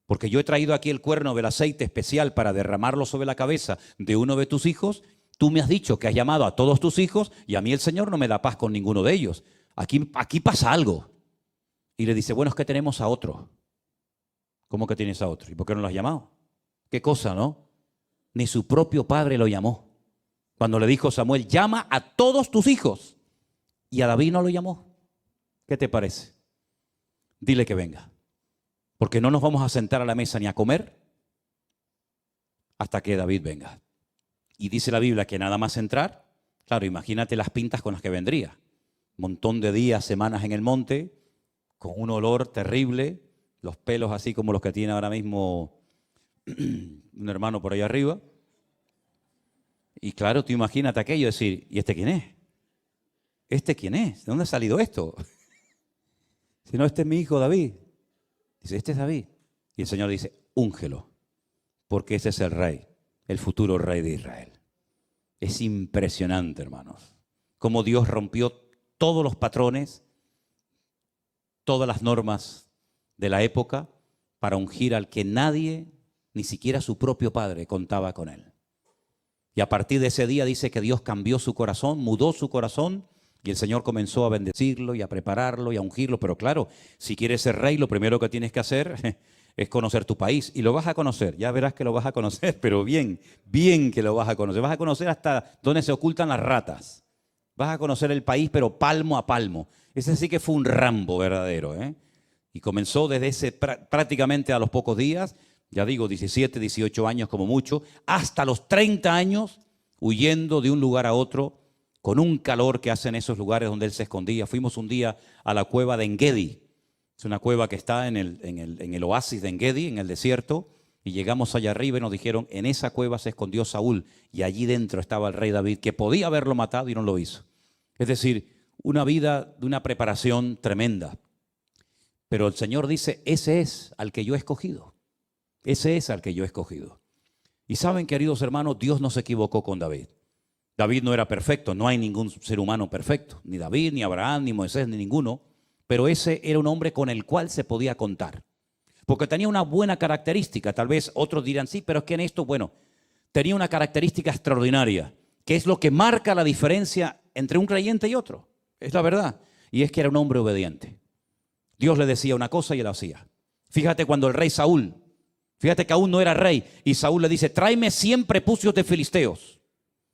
Porque yo he traído aquí el cuerno del aceite especial para derramarlo sobre la cabeza de uno de tus hijos. Tú me has dicho que has llamado a todos tus hijos y a mí el Señor no me da paz con ninguno de ellos. Aquí pasa algo. Y le dice, bueno, es que tenemos a otro. ¿Cómo que tienes a otro? ¿Y por qué no lo has llamado? ¿Qué cosa, no? Ni su propio padre lo llamó. Cuando le dijo Samuel, llama a todos tus hijos. Y a David no lo llamó. ¿Qué te parece? Dile que venga. Porque no nos vamos a sentar a la mesa ni a comer hasta que David venga. Y dice la Biblia que nada más entrar, claro, imagínate las pintas con las que vendría. Un montón de días, semanas en el monte, con un olor terrible, los pelos así como los que tiene ahora mismo un hermano por ahí arriba. Y claro, tú imagínate aquello, decir, ¿y este quién es? ¿Este quién es? ¿De dónde ha salido esto? Si no, este es mi hijo David. Dice, este es David. Y el Señor dice, úngelo, porque ese es el rey, el futuro rey de Israel. Es impresionante, hermanos, cómo Dios rompió todos los patrones, todas las normas de la época para ungir al que nadie, ni siquiera su propio padre, contaba con él. Y a partir de ese día dice que Dios cambió su corazón, mudó su corazón, y el Señor comenzó a bendecirlo y a prepararlo y a ungirlo. Pero claro, si quieres ser rey, lo primero que tienes que hacer es conocer tu país. Y lo vas a conocer, ya verás que lo vas a conocer, pero bien, bien que lo vas a conocer. Vas a conocer hasta dónde se ocultan las ratas. Vas a conocer el país, pero palmo a palmo. Ese sí que fue un Rambo verdadero, ¿eh? Y comenzó desde prácticamente a los pocos días, ya digo, 17, 18 años como mucho, hasta los 30 años, huyendo de un lugar a otro, con un calor que hace en esos lugares donde él se escondía. Fuimos un día a la cueva de Engedi. Es una cueva que está en el oasis de Engedi, en el desierto, y llegamos allá arriba y nos dijeron, en esa cueva se escondió Saúl, y allí dentro estaba el rey David, que podía haberlo matado y no lo hizo. Es decir, una vida de una preparación tremenda. Pero el Señor dice, ese es al que yo he escogido. Ese es al que yo he escogido. Y saben, queridos hermanos, Dios no se equivocó con David. David no era perfecto, no hay ningún ser humano perfecto, ni David, ni Abraham, ni Moisés, ni ninguno, pero ese era un hombre con el cual se podía contar, porque tenía una buena característica. Tal vez otros dirán, sí, pero es que en esto, bueno, tenía una característica extraordinaria, que es lo que marca la diferencia entre un creyente y otro, es la verdad, y es que era un hombre obediente. Dios le decía una cosa y él hacía. Fíjate cuando el rey Saúl, Fíjate que aún no era rey y Saúl le dice, tráeme 100 prepucios de filisteos.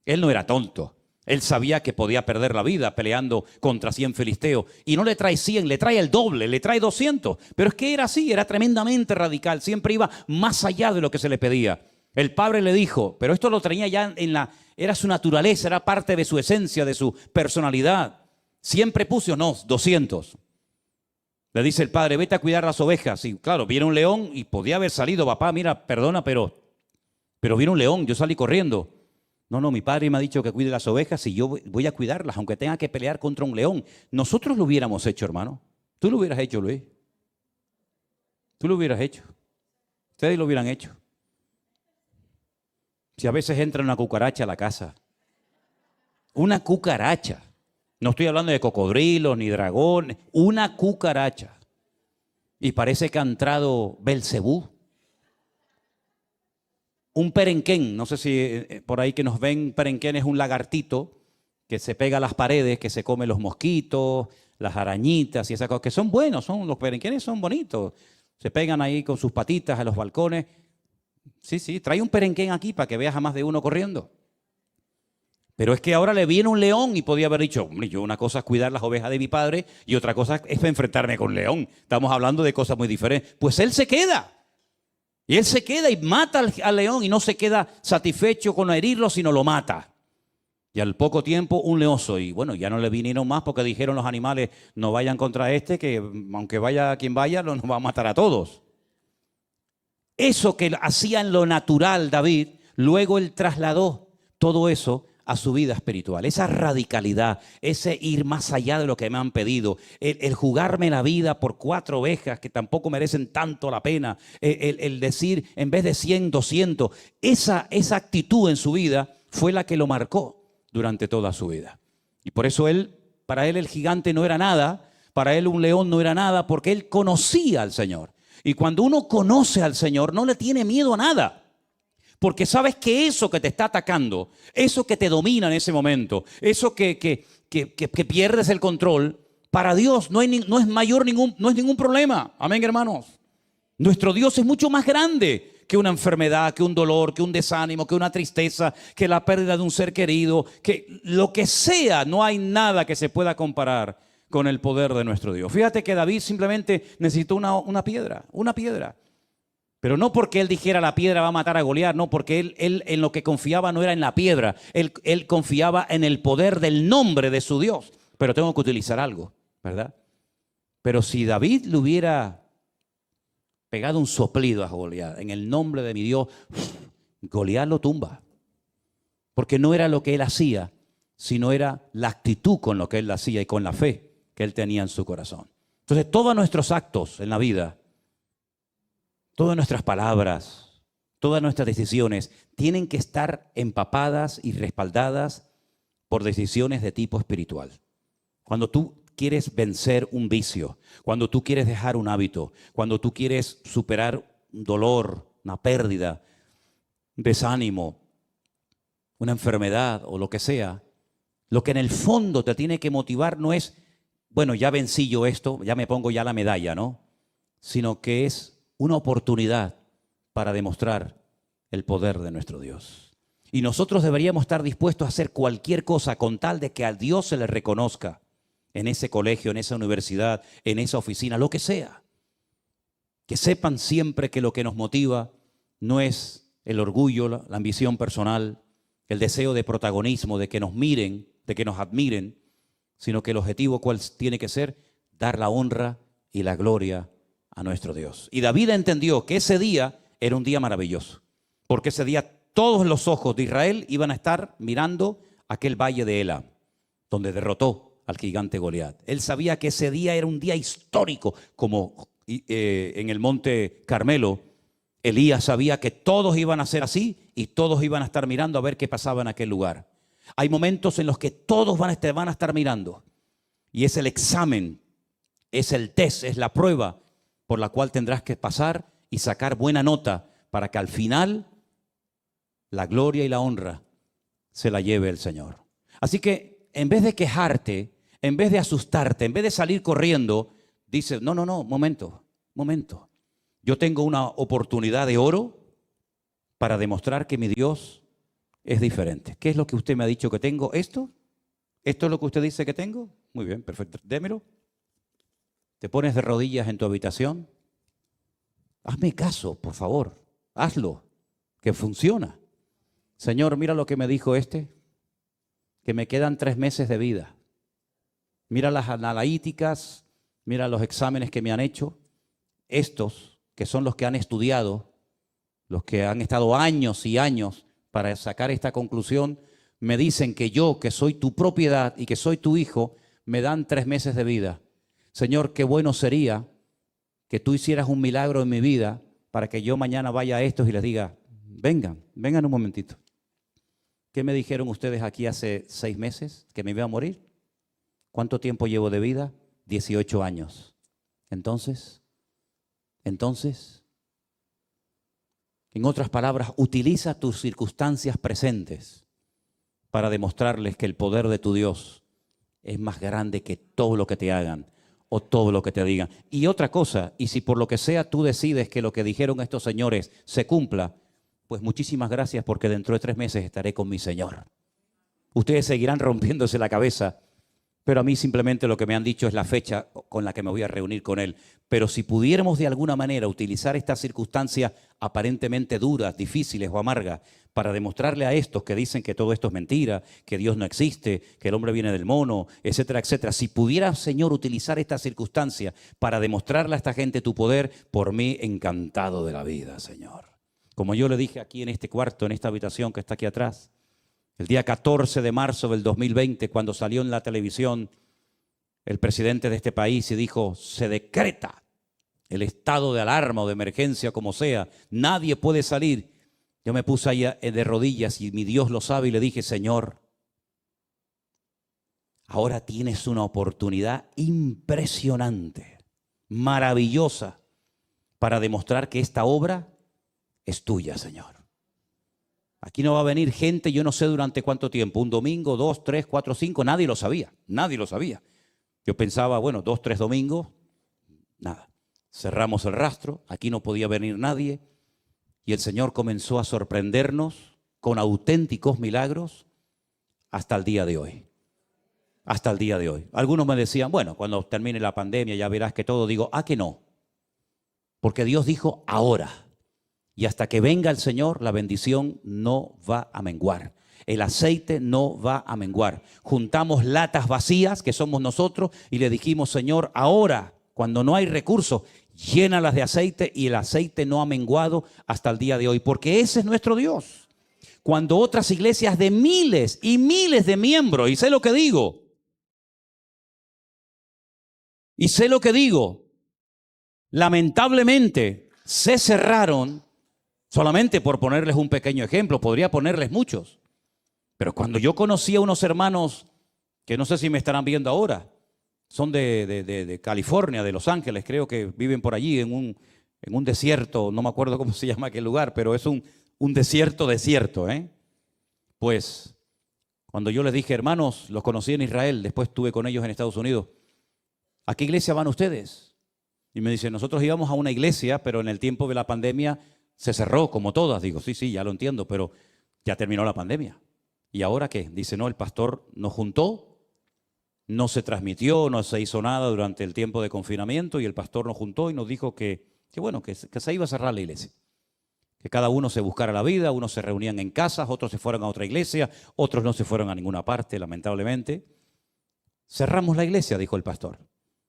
Él no era tonto. Él sabía que podía perder la vida peleando contra 100 filisteos. Y no le trae 100, le trae el doble, le trae 200. Pero es que era así, era tremendamente radical. Siempre iba más allá de lo que se le pedía. El padre le dijo, pero esto lo traía ya era su naturaleza, era parte de su esencia, de su personalidad. 100 prepucios, no, 200. Le dice el padre, vete a cuidar las ovejas. Y claro, viene un león y podía haber salido, papá, mira, perdona, pero viene un león, yo salí corriendo. No, mi padre me ha dicho que cuide las ovejas y yo voy a cuidarlas, aunque tenga que pelear contra un león. Nosotros lo hubiéramos hecho, hermano. Tú lo hubieras hecho, Luis. Tú lo hubieras hecho. Ustedes lo hubieran hecho. Si a veces entra una cucaracha a la casa. Una cucaracha. No estoy hablando de cocodrilos ni dragones. Una cucaracha. Y parece que ha entrado Belcebú. Un perenquén, no sé si por ahí que nos ven, perenquén es un lagartito que se pega a las paredes, que se come los mosquitos, las arañitas y esas cosas, que son buenos, los perenquenes son bonitos. Se pegan ahí con sus patitas a los balcones. Sí, trae un perenquén aquí para que veas a más de uno corriendo. Pero es que ahora le viene un león y podía haber dicho, hombre, yo una cosa es cuidar las ovejas de mi padre y otra cosa es enfrentarme con un león. Estamos hablando de cosas muy diferentes. Pues él se queda. Y él se queda y mata al león y no se queda satisfecho con herirlo, sino lo mata. Y al poco tiempo un leoso. Y bueno, ya no le vinieron más porque dijeron los animales, no vayan contra este, que aunque vaya quien vaya, nos va a matar a todos. Eso que hacía en lo natural David, luego él trasladó todo eso a su vida espiritual. Esa radicalidad, ese ir más allá de lo que me han pedido, el jugarme la vida por 4 ovejas que tampoco merecen tanto la pena, el decir en vez de 100, 200, esa actitud en su vida fue la que lo marcó durante toda su vida. Y por eso para él el gigante no era nada, para él un león no era nada, porque él conocía al Señor. Y cuando uno conoce al Señor, no le tiene miedo a nada. Porque sabes que eso que te está atacando, eso que te domina en ese momento, eso que pierdes el control, para Dios no es ningún problema. Amén, hermanos. Nuestro Dios es mucho más grande que una enfermedad, que un dolor, que un desánimo, que una tristeza, que la pérdida de un ser querido, que lo que sea, no hay nada que se pueda comparar con el poder de nuestro Dios. Fíjate que David simplemente necesitó una piedra. Pero no porque él dijera la piedra va a matar a Goliat, no, porque él en lo que confiaba no era en la piedra, él confiaba en el poder del nombre de su Dios. Pero tengo que utilizar algo, ¿verdad? Pero si David le hubiera pegado un soplido a Goliat, en el nombre de mi Dios, Goliat lo tumba. Porque no era lo que él hacía, sino era la actitud con lo que él hacía y con la fe que él tenía en su corazón. Entonces todos nuestros actos en la vida, todas nuestras palabras, todas nuestras decisiones tienen que estar empapadas y respaldadas por decisiones de tipo espiritual. Cuando tú quieres vencer un vicio, cuando tú quieres dejar un hábito, cuando tú quieres superar un dolor, una pérdida, un desánimo, una enfermedad o lo que sea, lo que en el fondo te tiene que motivar no es, bueno, ya vencí yo esto, ya me pongo ya la medalla, ¿no? Sino que es una oportunidad para demostrar el poder de nuestro Dios. Y nosotros deberíamos estar dispuestos a hacer cualquier cosa con tal de que a Dios se le reconozca en ese colegio, en esa universidad, en esa oficina, lo que sea. Que sepan siempre que lo que nos motiva no es el orgullo, la ambición personal, el deseo de protagonismo, de que nos miren, de que nos admiren, sino que el objetivo cuál tiene que ser, dar la honra y la gloria a nuestro Dios. Y David entendió que ese día era un día maravilloso, porque ese día todos los ojos de Israel iban a estar mirando aquel valle de Elam, donde derrotó al gigante Goliat. Él sabía que ese día era un día histórico, como en el monte Carmelo, Elías sabía que todos iban a ser así y todos iban a estar mirando a ver qué pasaba en aquel lugar. Hay momentos en los que todos van a estar mirando, y es el examen, es el test, es la prueba por la cual tendrás que pasar y sacar buena nota para que al final la gloria y la honra se la lleve el Señor. Así que en vez de quejarte, en vez de asustarte, en vez de salir corriendo, dice, no, momento. Yo tengo una oportunidad de oro para demostrar que mi Dios es diferente. ¿Qué es lo que usted me ha dicho que tengo? ¿Esto? ¿Esto es lo que usted dice que tengo? Muy bien, perfecto. Démelo. Te pones de rodillas en tu habitación. Hazme caso, por favor. Hazlo, que funciona. Señor, mira lo que me dijo que me quedan 3 meses de vida. Mira las analíticas, mira los exámenes que me han hecho. Estos, que son los que han estudiado, los que han estado años y años para sacar esta conclusión, me dicen que yo, que soy tu propiedad y que soy tu hijo, me dan 3 meses de vida. Señor, qué bueno sería que tú hicieras un milagro en mi vida para que yo mañana vaya a estos y les diga, vengan un momentito. ¿Qué me dijeron ustedes aquí hace 6 meses? ¿Que me iba a morir? ¿Cuánto tiempo llevo de vida? 18 años. Entonces, en otras palabras, utiliza tus circunstancias presentes para demostrarles que el poder de tu Dios es más grande que todo lo que te hagan o todo lo que te digan. Y otra cosa, y si por lo que sea tú decides que lo que dijeron estos señores se cumpla, pues muchísimas gracias porque dentro de 3 meses estaré con mi Señor. Ustedes seguirán rompiéndose la cabeza, pero a mí simplemente lo que me han dicho es la fecha con la que me voy a reunir con Él. Pero si pudiéramos de alguna manera utilizar estas circunstancias aparentemente duras, difíciles o amargas para demostrarle a estos que dicen que todo esto es mentira, que Dios no existe, que el hombre viene del mono, etcétera, etcétera. Si pudiera, Señor, utilizar estas circunstancias para demostrarle a esta gente tu poder, por mí encantado de la vida, Señor. Como yo le dije aquí en este cuarto, en esta habitación que está aquí atrás, el día 14 de marzo del 2020, cuando salió en la televisión el presidente de este país y dijo, se decreta el estado de alarma o de emergencia, como sea, nadie puede salir. Yo me puse ahí de rodillas y mi Dios lo sabe y le dije, Señor, ahora tienes una oportunidad impresionante, maravillosa, para demostrar que esta obra es tuya, Señor. Aquí no va a venir gente, yo no sé durante cuánto tiempo, un domingo, 2, 3, 4, 5, nadie lo sabía. Yo pensaba, bueno, 2, 3 domingos, nada. Cerramos el rastro, aquí no podía venir nadie y el Señor comenzó a sorprendernos con auténticos milagros hasta el día de hoy. Hasta el día de hoy. Algunos me decían, bueno, cuando termine la pandemia ya verás que todo. Digo, que no. Porque Dios dijo ahora. Y hasta que venga el Señor, la bendición no va a menguar. El aceite no va a menguar. Juntamos latas vacías, que somos nosotros, y le dijimos, Señor, ahora, cuando no hay recursos, llénalas de aceite, y el aceite no ha menguado hasta el día de hoy, porque ese es nuestro Dios. Cuando otras iglesias de miles y miles de miembros, y sé lo que digo, lamentablemente se cerraron. Solamente por ponerles un pequeño ejemplo, podría ponerles muchos. Pero cuando yo conocí a unos hermanos, que no sé si me estarán viendo ahora, son de California, de Los Ángeles, creo que viven por allí en un desierto, no me acuerdo cómo se llama aquel lugar, pero es un desierto, Pues cuando yo les dije, hermanos, los conocí en Israel, después estuve con ellos en Estados Unidos, ¿a qué iglesia van ustedes? Y me dicen, nosotros íbamos a una iglesia, pero en el tiempo de la pandemia se cerró como todas. Digo, sí, ya lo entiendo, pero ya terminó la pandemia. ¿Y ahora qué? Dice, no, el pastor nos juntó, no se transmitió, no se hizo nada durante el tiempo de confinamiento y el pastor nos juntó y nos dijo que se iba a cerrar la iglesia. Que cada uno se buscara la vida, unos se reunían en casas, otros se fueron a otra iglesia, otros no se fueron a ninguna parte, lamentablemente. Cerramos la iglesia, dijo el pastor.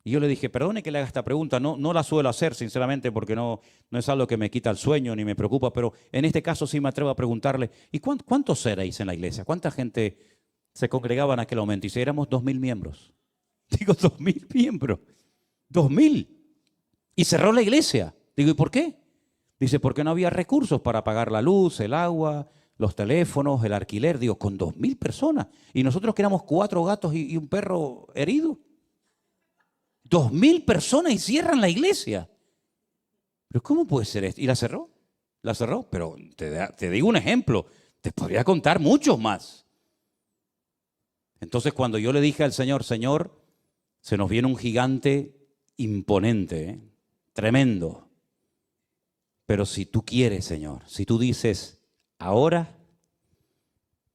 Y yo le dije, perdone que le haga esta pregunta, no la suelo hacer sinceramente porque no es algo que me quita el sueño ni me preocupa, pero en este caso sí me atrevo a preguntarle, ¿y cuántos erais en la iglesia? ¿Cuánta gente se congregaba en aquel momento? Y si éramos 2.000 miembros. Digo, 2.000 miembros. 2.000. Y cerró la iglesia. Digo, ¿y por qué? Dice, porque no había recursos para pagar la luz, el agua, los teléfonos, el alquiler. Digo, con 2.000 personas. Y nosotros que éramos 4 gatos y un perro herido. 2.000 personas y cierran la iglesia. ¿Pero cómo puede ser esto? ¿Y la cerró? La cerró, pero te digo un ejemplo. Te podría contar muchos más. Entonces cuando yo le dije al Señor, Señor, se nos viene un gigante imponente, tremendo. Pero si tú quieres, Señor, si tú dices, ahora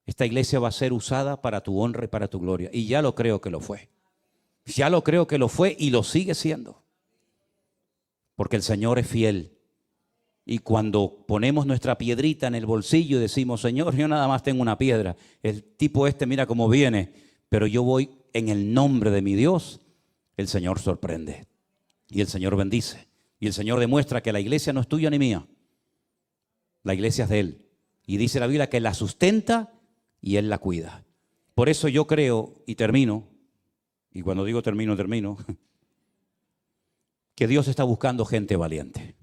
esta iglesia va a ser usada para tu honra y para tu gloria. Y ya lo creo que lo fue. Ya lo creo que lo fue y lo sigue siendo. Porque el Señor es fiel. Y cuando ponemos nuestra piedrita en el bolsillo y decimos, Señor, yo nada más tengo una piedra. El tipo mira cómo viene, pero yo voy en el nombre de mi Dios. El Señor sorprende. Y el Señor bendice. Y el Señor demuestra que la iglesia no es tuya ni mía. La iglesia es de Él. Y dice la Biblia que la sustenta y Él la cuida. Por eso yo creo, y termino, y cuando digo termino, que Dios está buscando gente valiente.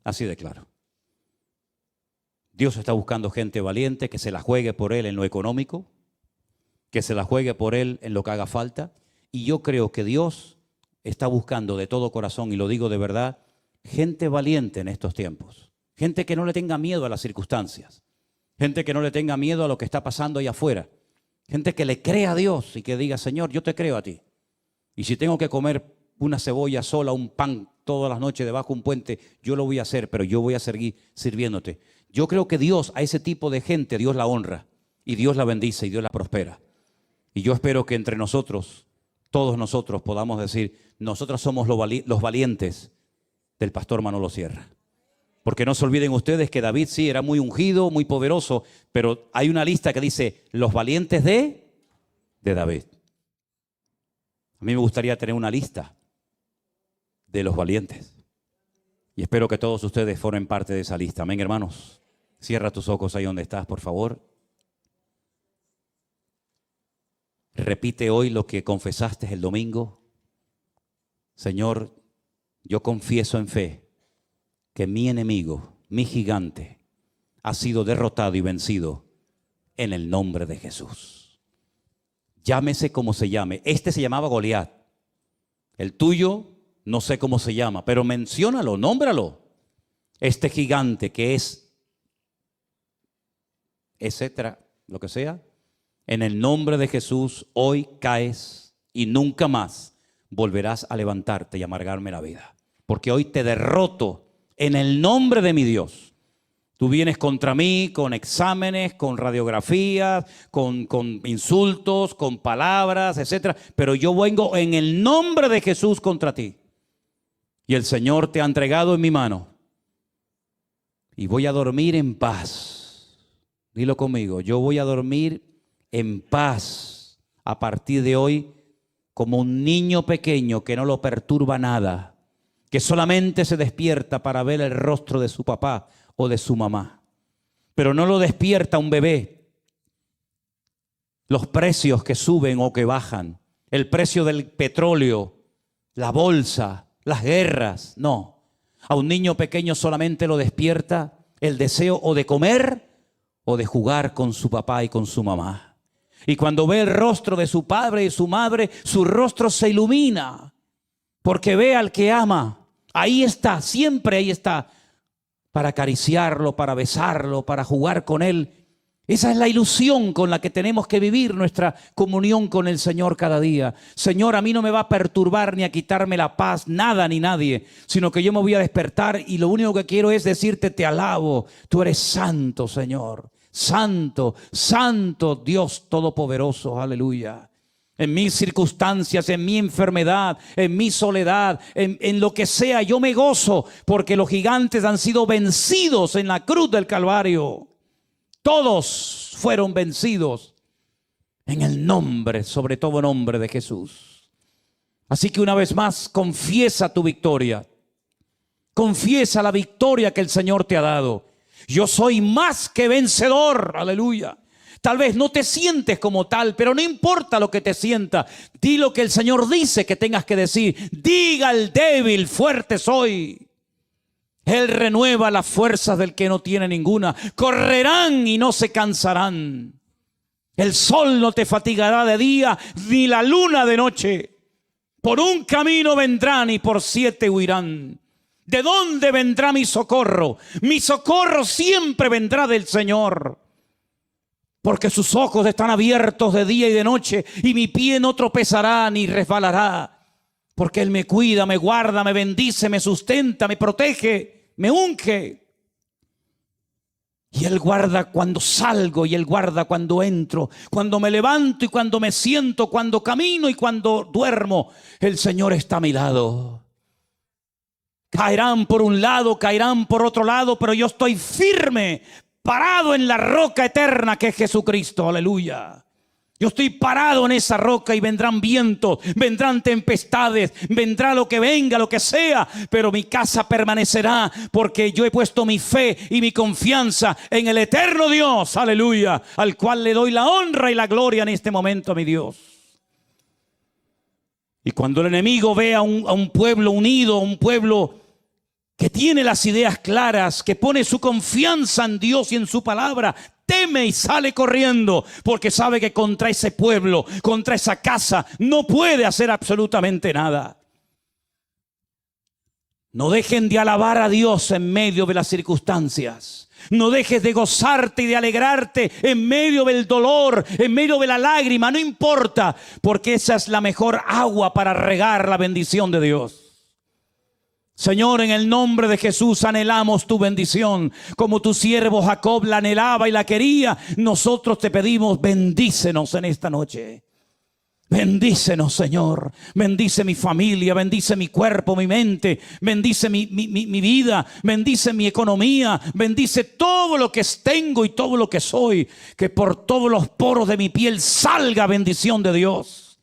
Así de claro. Dios está buscando gente valiente que se la juegue por Él en lo económico, que se la juegue por Él en lo que haga falta. Y yo creo que Dios está buscando de todo corazón, y lo digo de verdad, gente valiente en estos tiempos. Gente que no le tenga miedo a las circunstancias. Gente que no le tenga miedo a lo que está pasando allá afuera. Gente que le crea a Dios y que diga, Señor, yo te creo a ti. Y si tengo que comer una cebolla sola, un pan todas las noches debajo de un puente, yo lo voy a hacer, pero yo voy a seguir sirviéndote. Yo creo que Dios, a ese tipo de gente, Dios la honra y Dios la bendice y Dios la prospera. Y yo espero que entre nosotros, todos nosotros podamos decir, nosotros somos los valientes del pastor Manolo Sierra. Porque no se olviden ustedes que David sí era muy ungido, muy poderoso, pero hay una lista que dice los valientes de David. A mí me gustaría tener una lista de los valientes. Y espero que todos ustedes formen parte de esa lista. Amén, hermanos. Cierra tus ojos ahí donde estás, por favor. Repite hoy lo que confesaste el domingo. Señor, yo confieso en fe que mi enemigo, mi gigante, ha sido derrotado y vencido en el nombre de Jesús. Llámese como se llame. Este se llamaba Goliat. El tuyo no sé cómo se llama, pero menciónalo, nómbralo. Este gigante que es, etcétera, lo que sea, en el nombre de Jesús hoy caes y nunca más volverás a levantarte y amargarme la vida. Porque hoy te derroto en el nombre de mi Dios. Tú vienes contra mí con exámenes, con radiografías, con insultos, con palabras, etcétera. Pero yo vengo en el nombre de Jesús contra ti. Y el Señor te ha entregado en mi mano. Y voy a dormir en paz. Dilo conmigo, yo voy a dormir en paz a partir de hoy como un niño pequeño que no lo perturba nada, que solamente se despierta para ver el rostro de su papá o de su mamá. Pero no lo despierta un bebé. Los precios que suben o que bajan, el precio del petróleo, la bolsa, las guerras, no. A un niño pequeño solamente lo despierta el deseo o de comer o de jugar con su papá y con su mamá. Y cuando ve el rostro de su padre y su madre, su rostro se ilumina, porque ve al que ama. Ahí está, siempre ahí está, para acariciarlo, para besarlo, para jugar con él. Esa es la ilusión con la que tenemos que vivir nuestra comunión con el Señor cada día. Señor, a mí no me va a perturbar ni a quitarme la paz, nada ni nadie, sino que yo me voy a despertar y lo único que quiero es decirte, te alabo. Tú eres santo, Señor. Santo, santo Dios Todopoderoso. Aleluya. En mis circunstancias, en mi enfermedad, en mi soledad, en lo que sea, yo me gozo porque los gigantes han sido vencidos en la cruz del Calvario. Todos fueron vencidos en el nombre, sobre todo nombre de Jesús. Así que una vez más, confiesa tu victoria. Confiesa la victoria que el Señor te ha dado. Yo soy más que vencedor, aleluya. Tal vez no te sientes como tal, pero no importa lo que te sienta. Di lo que el Señor dice que tengas que decir. Diga al débil, fuerte soy. Él renueva las fuerzas del que no tiene ninguna. Correrán y no se cansarán. El sol no te fatigará de día, ni la luna de noche. Por un camino vendrán y por 7 huirán. ¿De dónde vendrá mi socorro? Mi socorro siempre vendrá del Señor. Porque sus ojos están abiertos de día y de noche, y mi pie no tropezará ni resbalará. Porque Él me cuida, me guarda, me bendice, me sustenta, me protege. me unge. Y Él guarda cuando salgo y Él guarda cuando entro, cuando me levanto y cuando me siento, cuando camino y cuando duermo. El Señor está a mi lado. Caerán por un lado, caerán por otro lado, pero yo estoy firme, parado en la roca eterna que es Jesucristo. Aleluya. Yo estoy parado en esa roca y vendrán vientos, vendrán tempestades, vendrá lo que venga, lo que sea, pero mi casa permanecerá porque yo he puesto mi fe y mi confianza en el eterno Dios, aleluya, al cual le doy la honra y la gloria en este momento, mi Dios. Y cuando el enemigo ve a un pueblo unido, a un pueblo que tiene las ideas claras, que pone su confianza en Dios y en su palabra, teme y sale corriendo porque sabe que contra ese pueblo, contra esa casa, no puede hacer absolutamente nada. No dejen de alabar a Dios en medio de las circunstancias. No dejes de gozarte y de alegrarte en medio del dolor, en medio de la lágrima, no importa, porque esa es la mejor agua para regar la bendición de Dios. Señor, en el nombre de Jesús anhelamos tu bendición. Como tu siervo Jacob la anhelaba y la quería, nosotros te pedimos, bendícenos en esta noche. Bendícenos, Señor. Bendice mi familia, bendice mi cuerpo, mi mente, bendice mi vida, bendice mi economía, bendice todo lo que tengo y todo lo que soy. Que por todos los poros de mi piel salga bendición de Dios.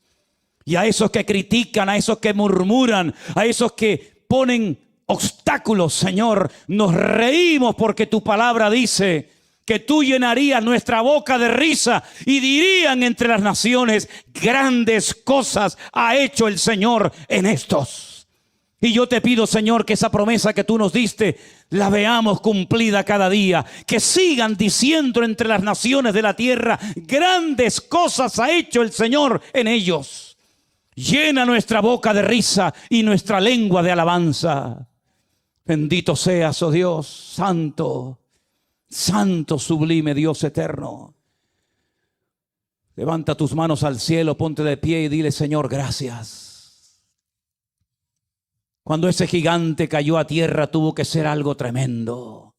Y a esos que critican, a esos que murmuran, a esos que ponen obstáculos, Señor, nos reímos porque tu palabra dice que tú llenarías nuestra boca de risa y dirían entre las naciones, grandes cosas ha hecho el Señor en estos. Y yo te pido, Señor, que esa promesa que tú nos diste la veamos cumplida cada día, que sigan diciendo entre las naciones de la tierra, grandes cosas ha hecho el Señor en ellos. Llena nuestra boca de risa y nuestra lengua de alabanza. Bendito seas, oh Dios, santo, santo, sublime Dios eterno. Levanta tus manos al cielo, ponte de pie y dile, Señor, gracias. Cuando ese gigante cayó a tierra tuvo que ser algo tremendo.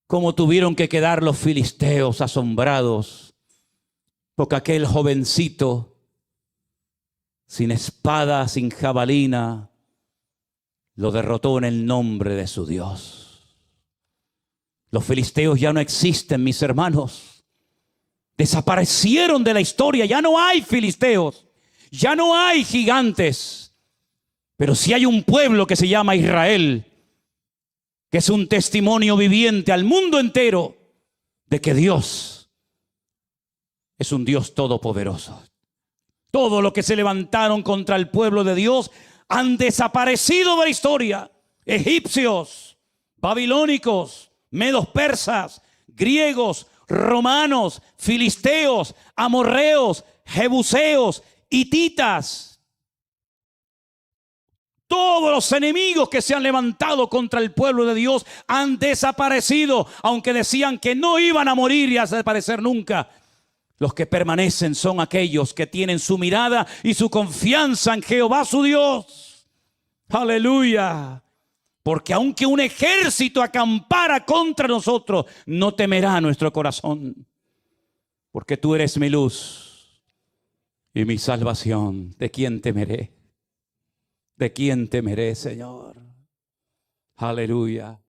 Como tuvieron que quedar los filisteos asombrados, porque aquel jovencito sin espada, sin jabalina, lo derrotó en el nombre de su Dios. Los filisteos ya no existen, mis hermanos. Desaparecieron de la historia. Ya no hay filisteos. Ya no hay gigantes. Pero sí hay un pueblo que se llama Israel, que es un testimonio viviente al mundo entero de que Dios es un Dios todopoderoso. Todo lo que se levantaron contra el pueblo de Dios han desaparecido de la historia. Egipcios, babilónicos, medos persas, griegos, romanos, filisteos, amorreos, jebuseos, hititas. Todos los enemigos que se han levantado contra el pueblo de Dios han desaparecido, aunque decían que no iban a morir y a desaparecer nunca. Los que permanecen son aquellos que tienen su mirada y su confianza en Jehová su Dios. Aleluya. Porque aunque un ejército acampara contra nosotros, no temerá nuestro corazón. Porque tú eres mi luz y mi salvación. ¿De quién temeré? ¿De quién temeré, Señor? Aleluya.